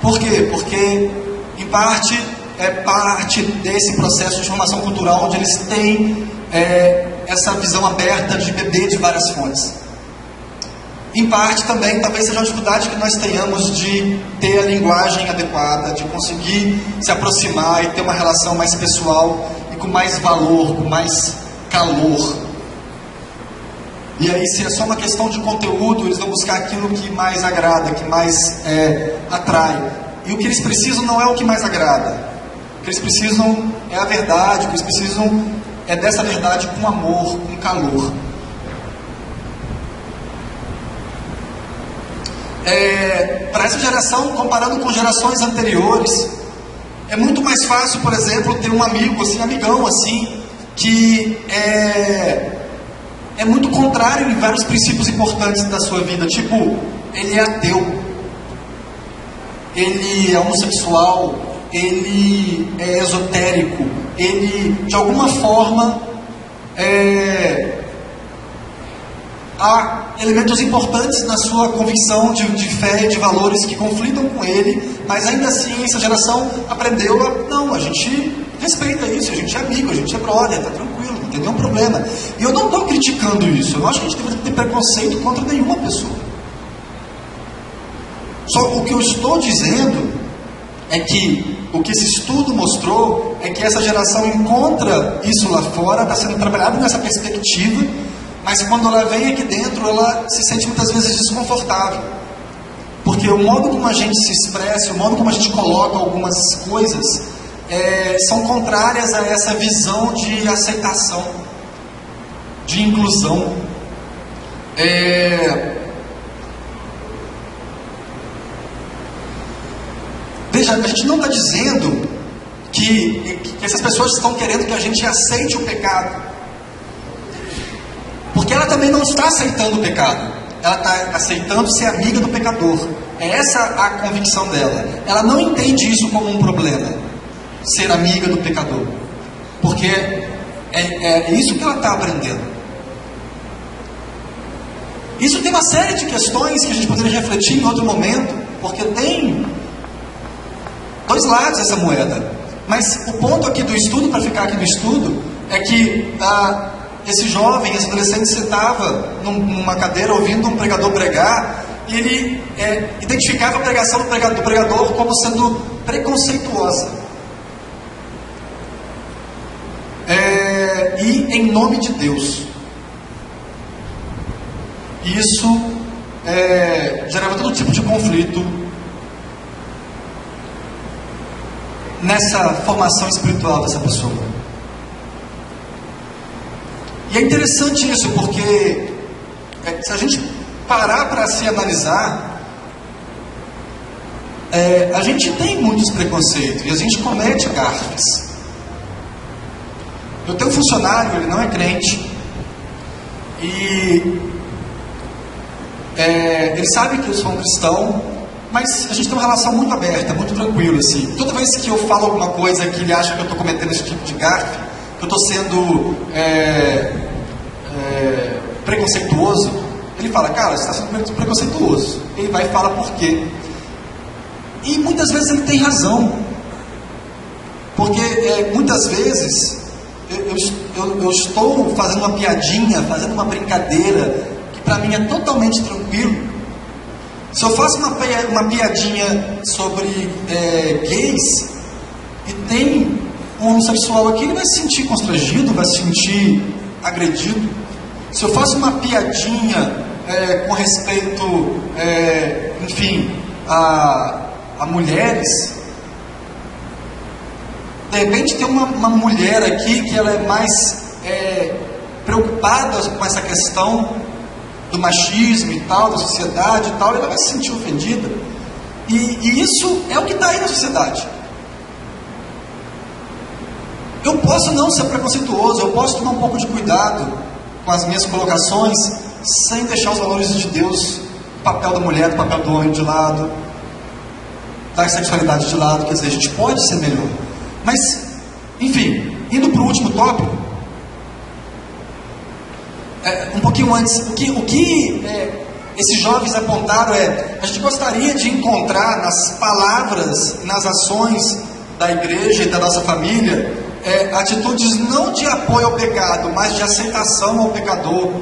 Por quê? Porque em parte é parte desse processo de formação cultural onde eles têm essa visão aberta de beber de várias fontes. Em parte também, talvez seja uma dificuldade que nós tenhamos de ter a linguagem adequada, de conseguir se aproximar e ter uma relação mais pessoal e com mais valor, com mais calor. E aí, se é só uma questão de conteúdo, eles vão buscar aquilo que mais agrada, que mais atrai. E o que eles precisam não é o que mais agrada. O que eles precisam é a verdade, o que eles precisam é dessa verdade com amor, com calor. Para essa geração, comparando com gerações anteriores, é muito mais fácil, por exemplo, ter um amigo, assim, amigão, assim, que é muito contrário em vários princípios importantes da sua vida. Tipo, ele é ateu, ele é homossexual, ele é esotérico, ele, de alguma forma, há elementos importantes na sua convicção de fé e de valores que conflitam com ele, mas ainda assim essa geração aprendeu a gente respeita isso, a gente é amigo, a gente é brother, tá tranquilo, não tem nenhum problema. E eu não estou criticando isso, eu não acho que a gente deve ter preconceito contra nenhuma pessoa. Só o que eu estou dizendo é que o que esse estudo mostrou é que essa geração encontra isso lá fora, está sendo trabalhado nessa perspectiva, mas quando ela vem aqui dentro, ela se sente muitas vezes desconfortável. Porque o modo como a gente se expressa, o modo como a gente coloca algumas coisas, são contrárias a essa visão de aceitação, de inclusão. Veja, a gente não está dizendo que que essas pessoas estão querendo que a gente aceite o pecado, porque ela também não está aceitando o pecado, ela está aceitando ser amiga do pecador. É essa a convicção dela. Ela não entende isso como um problema, ser amiga do pecador, porque é isso que ela está aprendendo. Isso tem uma série de questões que a gente poderia refletir em outro momento, porque tem dois lados dessa moeda. Mas o ponto aqui do estudo, para ficar aqui no estudo, é que esse jovem, esse adolescente sentava numa cadeira ouvindo um pregador pregar, e ele identificava a pregação do pregador como sendo preconceituosa. E em nome de Deus. Isso gerava todo tipo de conflito nessa formação espiritual dessa pessoa. E é interessante isso, porque se a gente parar para se analisar, a gente tem muitos preconceitos e a gente comete gafes. Eu tenho um funcionário, ele não é crente, e ele sabe que eu sou um cristão, mas a gente tem uma relação muito aberta, muito tranquila, assim. Toda vez que eu falo alguma coisa que ele acha que eu estou cometendo esse tipo de gafe, que eu estou sendo preconceituoso, ele fala, cara, você está sendo preconceituoso. Ele vai e fala por quê. E muitas vezes ele tem razão, porque muitas vezes eu estou fazendo uma piadinha, fazendo uma brincadeira, que para mim é totalmente tranquilo. Se eu faço uma piadinha sobre gays, e tem um homossexual aqui, ele vai se sentir constrangido, vai se sentir agredido. Se eu faço uma piadinha com respeito, enfim, a mulheres, de repente tem uma mulher aqui que ela é mais preocupada com essa questão do machismo e tal, da sociedade e tal, ela vai se sentir ofendida. E isso é o que está aí na sociedade. Eu posso não ser preconceituoso, eu posso tomar um pouco de cuidado com as minhas colocações, sem deixar os valores de Deus, o papel da mulher, o papel do homem de lado, da sexualidade de lado. Quer dizer, a gente pode ser melhor. Mas, enfim, indo para o último tópico, um pouquinho antes, o que esses jovens apontaram a gente gostaria de encontrar nas palavras, nas ações da igreja e da nossa família, atitudes não de apoio ao pecado, mas de aceitação ao pecador,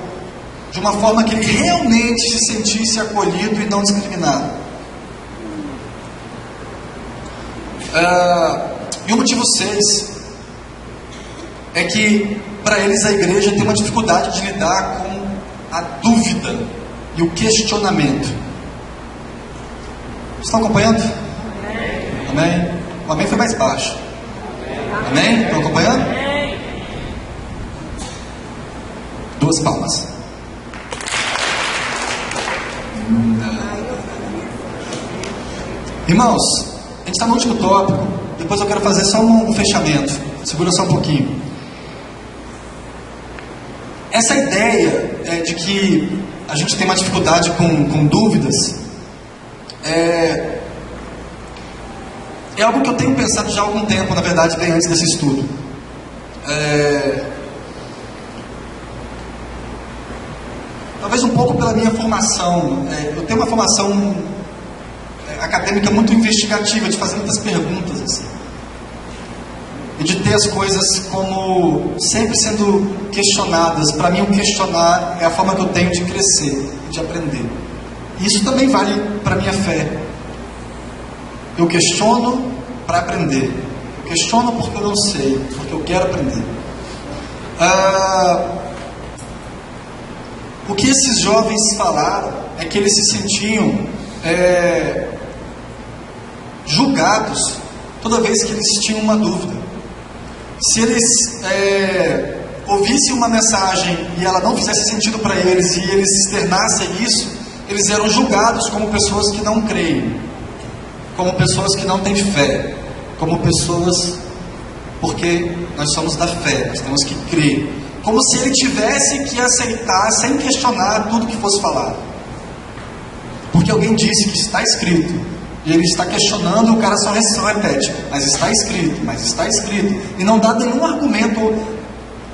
de uma forma que ele realmente se sentisse acolhido e não discriminado. E o motivo 6 é que para eles a igreja tem uma dificuldade de lidar com a dúvida e o questionamento. Vocês estão acompanhando? Amém? O amém foi mais baixo. Amém? Estão acompanhando? Duas palmas. Irmãos, a gente está no último tópico. Depois eu quero fazer só um fechamento. Segura só um pouquinho. Essa ideia de que a gente tem uma dificuldade com dúvidas é algo que eu tenho pensado já há algum tempo, na verdade, bem antes desse estudo. Talvez um pouco pela minha formação. Eu tenho uma formação acadêmica muito investigativa, de fazer muitas perguntas, assim. E de ter as coisas como sempre sendo questionadas. Para mim, o questionar é a forma que eu tenho de crescer, de aprender. E isso também vale para a minha fé. Eu questiono para aprender. Eu questiono porque eu não sei, porque eu quero aprender. O que esses jovens falaram é que eles se sentiam julgados toda vez que eles tinham uma dúvida. Se eles ouvissem uma mensagem e ela não fizesse sentido para eles, e eles externassem isso, eles eram julgados como pessoas que não creem, como pessoas que não têm fé, como pessoas porque nós somos da fé, nós temos que crer, como se ele tivesse que aceitar sem questionar tudo que fosse falado, porque alguém disse que está escrito, e ele está questionando, o cara só repete, mas está escrito, e não dá nenhum argumento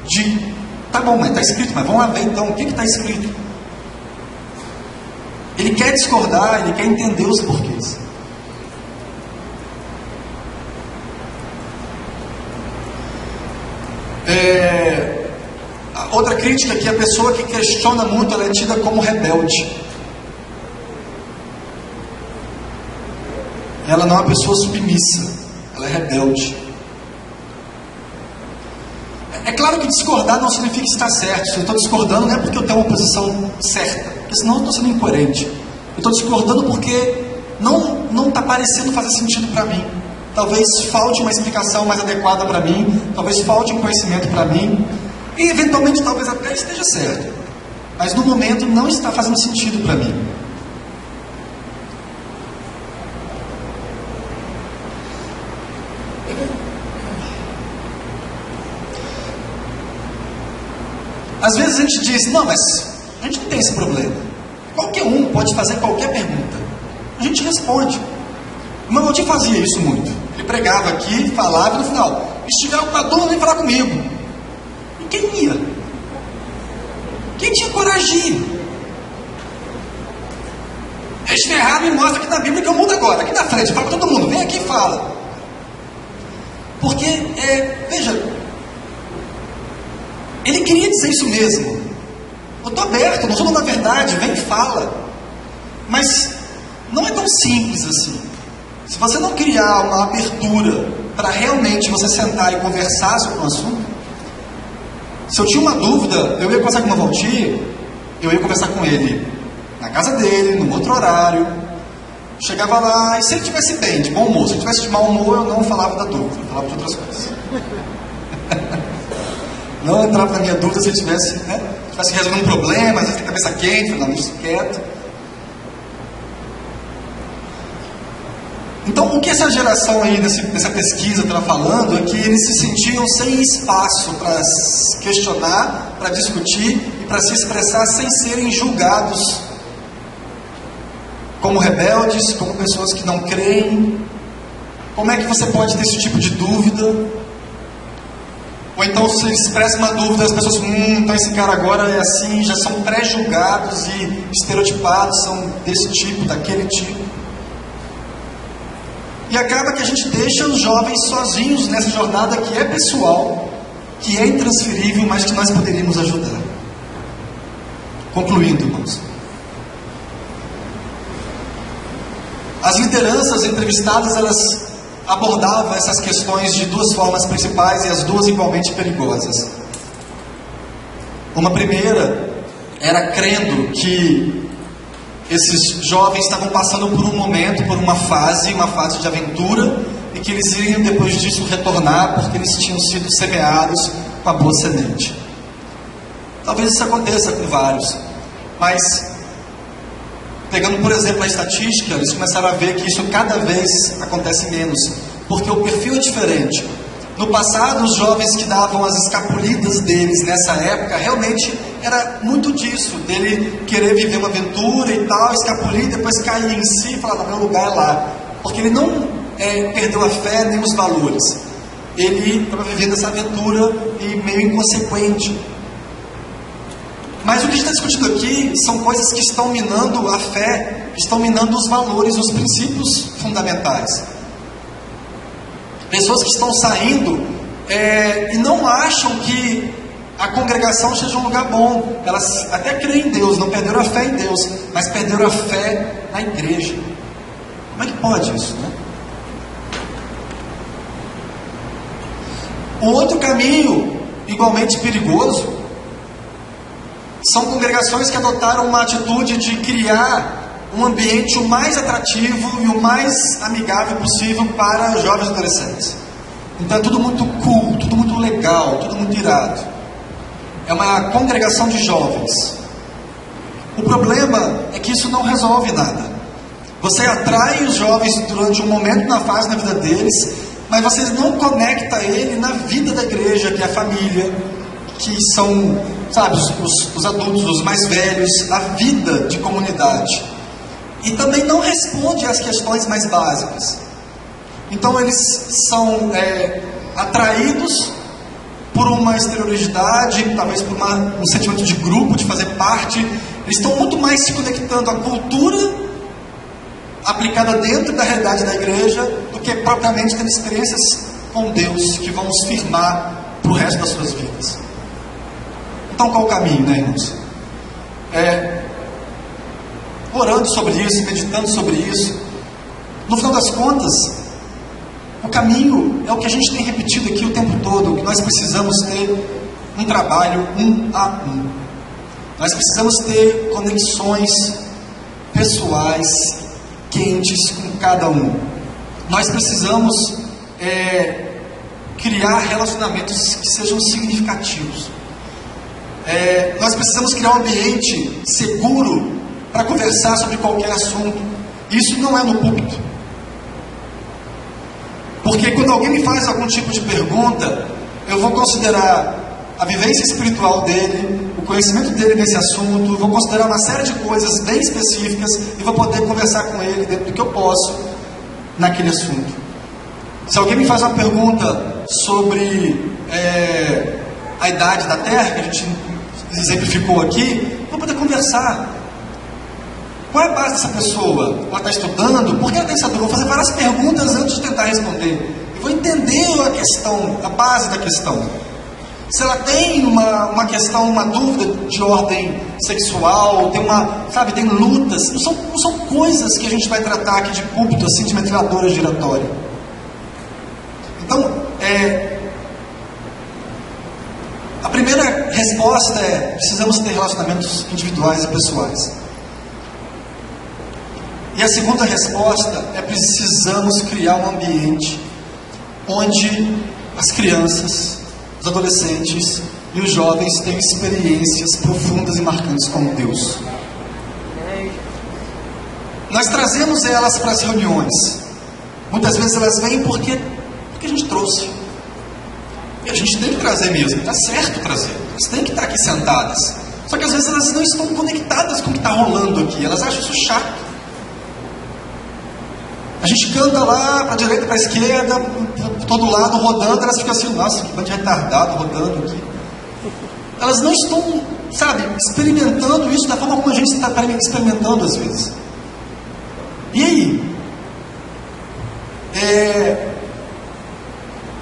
de, tá bom, mas está escrito, mas vamos lá ver então, o que está escrito? Ele quer discordar, ele quer entender os porquês. Outra crítica é que a pessoa que questiona muito, ela é tida como rebelde. Ela não é uma pessoa submissa, ela é rebelde. É claro que discordar não significa estar certo. Se eu estou discordando, não é porque eu tenho uma posição certa, porque senão eu estou sendo incoerente. Eu estou discordando porque não está parecendo fazer sentido para mim. Talvez falte uma explicação mais adequada para mim, talvez falte um conhecimento para mim, e eventualmente talvez até esteja certo, mas no momento não está fazendo sentido para mim. Às vezes a gente diz, não, mas a gente não tem esse problema. Qualquer um pode fazer qualquer pergunta. A gente responde. O meu avô fazia isso muito. Ele pregava aqui, falava e no final, se tiver alguma dúvida, vem falar comigo. E quem ia? Quem tinha coragem de ir? Este errado me mostra aqui na Bíblia que eu mudo agora, aqui na frente, fala para todo mundo, vem aqui e fala. Porque, veja, ele queria dizer isso mesmo. Eu estou aberto, nós vamos na verdade, vem e fala. Mas não é tão simples assim. Se você não criar uma abertura para realmente você sentar e conversar sobre um assunto, se eu tinha uma dúvida, eu ia conversar com o meu Valtir, eu ia conversar com ele na casa dele, num outro horário. Chegava lá, e se ele estivesse bem, de bom humor, se ele estivesse de mau humor, eu não falava da dúvida, eu falava de outras coisas. Não entrava na minha dúvida se ele estivesse resolvendo um problema, às vezes tem cabeça quente, não, deixa quieto. Então, o que essa geração aí, nessa pesquisa estava falando, é que eles se sentiam sem espaço para questionar, para discutir e para se expressar sem serem julgados como rebeldes, como pessoas que não creem. Como é que você pode ter esse tipo de dúvida? Ou então se expressa uma dúvida, as pessoas, então esse cara agora é assim, já são pré-julgados e estereotipados, são desse tipo, daquele tipo. E acaba que a gente deixa os jovens sozinhos nessa jornada que é pessoal, que é intransferível, mas que nós poderíamos ajudar. Concluindo, irmãos. As lideranças entrevistadas, elas abordavam essas questões de duas formas principais e as duas igualmente perigosas. Uma primeira era crendo que esses jovens estavam passando por um momento, por uma fase de aventura, e que eles iriam depois disso retornar porque eles tinham sido semeados com a boa semente. Talvez isso aconteça com vários, mas pegando por exemplo a estatística, eles começaram a ver que isso cada vez acontece menos, porque o perfil é diferente. No passado, os jovens que davam as escapulidas deles nessa época, realmente era muito disso, dele querer viver uma aventura e tal, escapulir, depois cair em si e falar, não, meu lugar é lá. Porque ele não perdeu a fé nem os valores. Ele estava vivendo essa aventura e meio inconsequente. Mas o que a gente está discutindo aqui são coisas que estão minando a fé, que estão minando os valores, os princípios fundamentais. Pessoas que estão saindo e não acham que a congregação seja um lugar bom. Elas até creem em Deus, não perderam a fé em Deus, mas perderam a fé na igreja. Como é que pode isso, né? O outro caminho, igualmente perigoso, são congregações que adotaram uma atitude de criar um ambiente o mais atrativo e o mais amigável possível para jovens e adolescentes. Então é tudo muito cool, tudo muito legal, tudo muito irado. É uma congregação de jovens. O problema é que isso não resolve nada. Você atrai os jovens durante um momento na fase da vida deles, mas você não conecta ele na vida da igreja, que é a família, que são, sabe, os adultos, os mais velhos, a vida de comunidade. E também não responde às questões mais básicas. Então eles são atraídos por uma exterioridade, talvez por um sentimento de grupo, de fazer parte. Eles estão muito mais se conectando à cultura aplicada dentro da realidade da igreja do que propriamente tendo experiências com Deus que vão os firmar para o resto das suas vidas. Então qual o caminho, né, irmãos? Orando sobre isso, meditando sobre isso, no final das contas, o caminho é o que a gente tem repetido aqui o tempo todo, que nós precisamos ter um trabalho 1 a 1. Nós precisamos ter conexões pessoais quentes com cada um. Nós precisamos criar relacionamentos que sejam significativos. Nós precisamos criar um ambiente seguro para conversar sobre qualquer assunto. Isso não é no púlpito. Porque quando alguém me faz algum tipo de pergunta, eu vou considerar a vivência espiritual dele, o conhecimento dele nesse assunto, vou considerar uma série de coisas bem específicas e vou poder conversar com ele dentro do que eu posso naquele assunto. Se alguém me faz uma pergunta sobre a idade da Terra, que a gente exemplificou aqui, vou poder conversar. Qual é a base dessa pessoa? Ela está estudando? Por que ela tem essa dúvida? Vou fazer várias perguntas antes de tentar responder. E vou entender a questão, a base da questão. Se ela tem uma questão, uma dúvida de ordem sexual, tem lutas, não são coisas que a gente vai tratar aqui de púlpito, assim, de metralhadora giratória. Então, a primeira resposta precisamos ter relacionamentos individuais e pessoais. E a segunda resposta precisamos criar um ambiente onde as crianças, os adolescentes e os jovens têm experiências profundas e marcantes com Deus. Nós trazemos elas para as reuniões. Muitas vezes elas vêm porque a gente trouxe. E a gente tem que trazer mesmo, está certo trazer. Elas têm que estar aqui sentadas. Só que às vezes elas não estão conectadas com o que está rolando aqui. Elas acham isso chato. A gente canta lá para a direita, para a esquerda, por todo lado, rodando, elas ficam assim, nossa, que bando de retardado rodando aqui. Elas não estão, experimentando isso da forma como a gente está experimentando às vezes. E aí?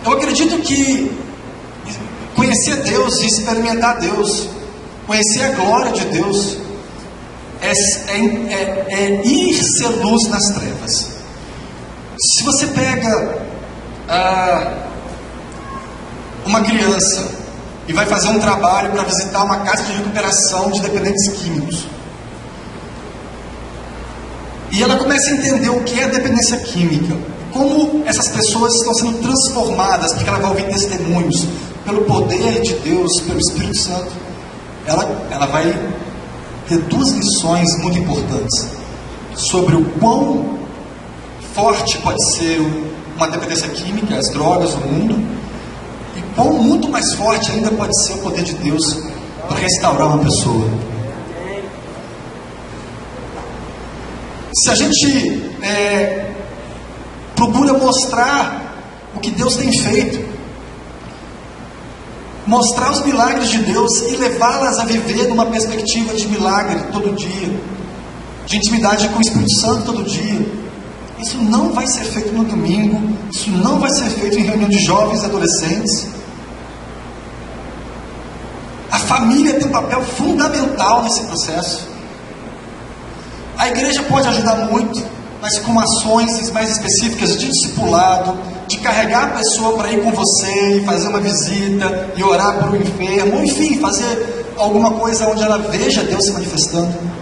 Eu acredito que conhecer Deus e experimentar Deus, conhecer a glória de Deus, ir ser luz nas trevas. Se você pega uma criança e vai fazer um trabalho para visitar uma casa de recuperação de dependentes químicos, e ela começa a entender o que é dependência química, como essas pessoas estão sendo transformadas, porque ela vai ouvir testemunhos pelo poder de Deus, pelo Espírito Santo, ela vai ter duas lições muito importantes sobre o quão forte pode ser uma dependência química, as drogas, o mundo, e quão muito mais forte ainda pode ser o poder de Deus para restaurar uma pessoa. Se a gente procura mostrar o que Deus tem feito, mostrar os milagres de Deus e levá-las a viver numa perspectiva de milagre todo dia, de intimidade com o Espírito Santo todo dia, isso não vai ser feito no domingo, isso não vai ser feito em reunião de jovens e adolescentes. A família tem um papel fundamental nesse processo. A igreja pode ajudar muito, mas com ações mais específicas de discipulado, de carregar a pessoa para ir com você e fazer uma visita e orar por um enfermo, ou enfim, fazer alguma coisa onde ela veja Deus se manifestando.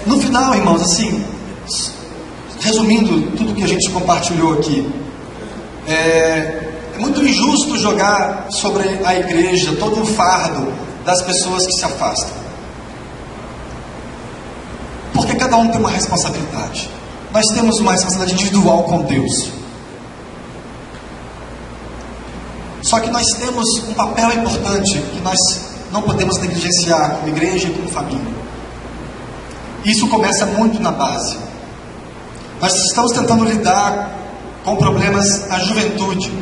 No final, irmãos, assim, resumindo tudo que a gente compartilhou aqui, é muito injusto jogar sobre a igreja todo o fardo das pessoas que se afastam, porque cada um tem uma responsabilidade. Nós temos uma responsabilidade individual com Deus. Só que nós temos um papel importante que nós não podemos negligenciar como igreja e como família. Isso começa muito na base. Nós estamos tentando lidar com problemas na juventude,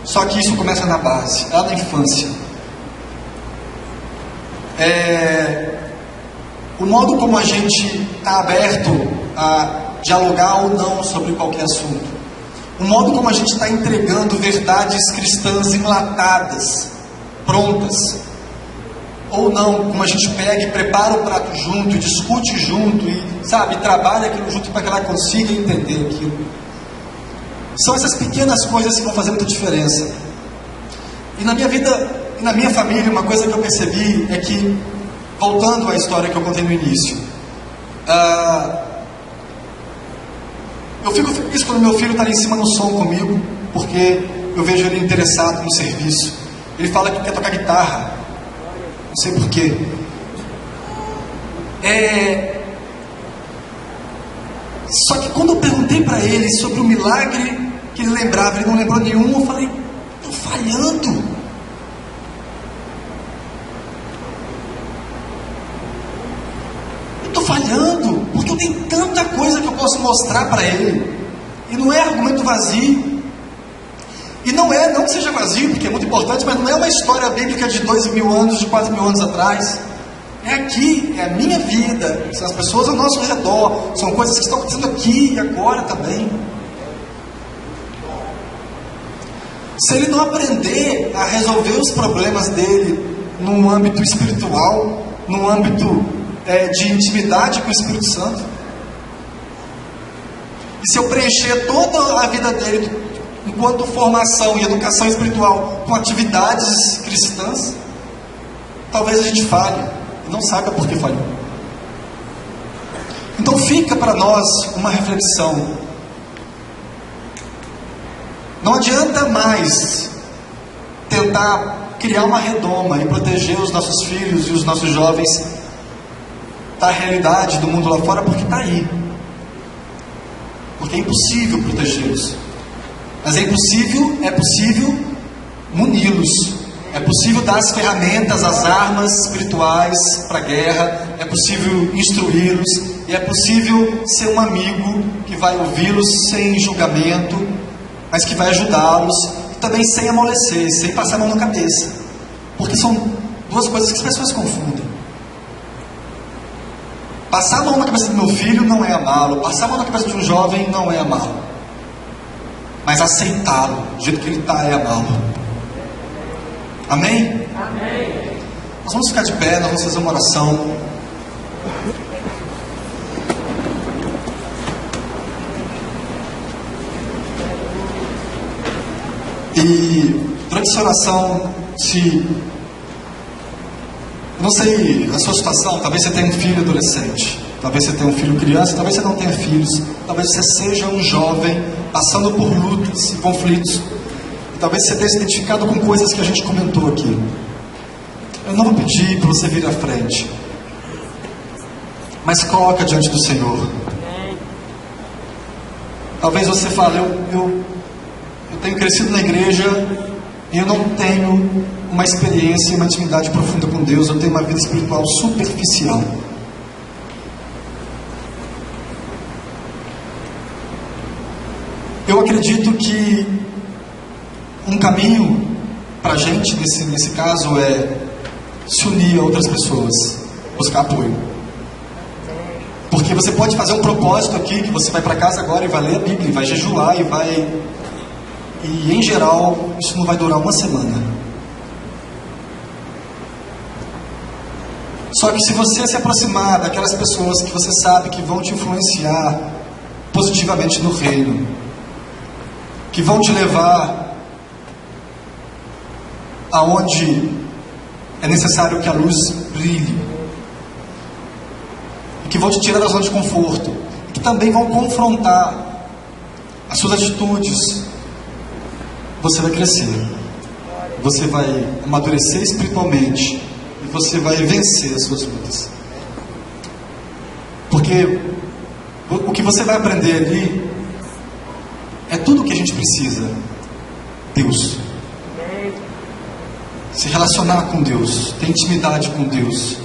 só que isso começa na base, lá na infância. O modo como a gente está aberto a dialogar ou não sobre qualquer assunto. O modo como a gente está entregando verdades cristãs enlatadas, prontas. Ou não, como a gente pega e prepara o prato junto, e discute junto, e trabalha aquilo junto para que ela consiga entender aquilo. São essas pequenas coisas que vão fazer muita diferença. E na minha vida, e na minha família, uma coisa que eu percebi é que, voltando à história que eu contei no início, eu fico feliz quando meu filho está ali em cima no som comigo, porque eu vejo ele interessado no serviço. Ele fala que quer tocar guitarra, não sei porquê. Só que quando eu perguntei para ele sobre o milagre que ele lembrava, ele não lembrou nenhum. Eu falei, estou falhando. Eu estou falhando, porque eu tenho tanta coisa que eu posso mostrar para ele. E não é argumento vazio. E não que seja vazio, porque é muito importante, mas não é uma história bíblica de 2.000 anos, de 4.000 anos atrás. É aqui, é a minha vida, são as pessoas ao nosso redor, são coisas que estão acontecendo aqui e agora também. Se ele não aprender a resolver os problemas dele num âmbito espiritual, num âmbito de intimidade com o Espírito Santo, e se eu preencher toda a vida dele enquanto formação e educação espiritual com atividades cristãs, talvez a gente falhe e não saiba por que falhou. Então fica para nós uma reflexão. Não adianta mais tentar criar uma redoma e proteger os nossos filhos e os nossos jovens da realidade do mundo lá fora, porque está aí. Porque é impossível protegê-los. Mas é possível muni-los. É possível dar as ferramentas, as armas espirituais para a guerra. É possível instruí-los. E é possível ser um amigo que vai ouvi-los sem julgamento, mas que vai ajudá-los, e também sem amolecer, sem passar a mão na cabeça. Porque são duas coisas que as pessoas confundem. Passar a mão na cabeça do meu filho não é amá-lo. Passar a mão na cabeça de um jovem não é amá-lo. Mas aceitá-lo, do jeito que ele está, é amá-lo. Amém? Amém. Nós vamos ficar de pé, nós vamos fazer uma oração. E durante essa oração, eu não sei a sua situação, talvez você tenha um filho adolescente, talvez você tenha um filho criança, talvez você não tenha filhos, talvez você seja um jovem passando por lutas e conflitos, e talvez você tenha se identificado com coisas que a gente comentou aqui. Eu não vou pedir para você vir à frente, mas coloca diante do Senhor. Talvez você fale, eu tenho crescido na igreja e eu não tenho uma experiência, uma intimidade profunda com Deus. Eu tenho uma vida espiritual superficial. Eu acredito que um caminho para a gente, nesse caso, é se unir a outras pessoas, buscar apoio. Porque você pode fazer um propósito aqui, que você vai para casa agora e vai ler a Bíblia, e vai jejuar, e em geral, isso não vai durar uma semana. Só que se você se aproximar daquelas pessoas que você sabe que vão te influenciar positivamente no reino, que vão te levar aonde é necessário que a luz brilhe, e que vão te tirar da zona de conforto, e que também vão confrontar as suas atitudes, você vai crescer, você vai amadurecer espiritualmente, e você vai vencer as suas lutas. Porque porque o que você vai aprender ali é tudo o que a gente precisa. Deus. Se relacionar com Deus, ter intimidade com Deus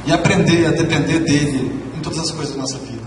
e aprender a depender dele em todas as coisas da nossa vida.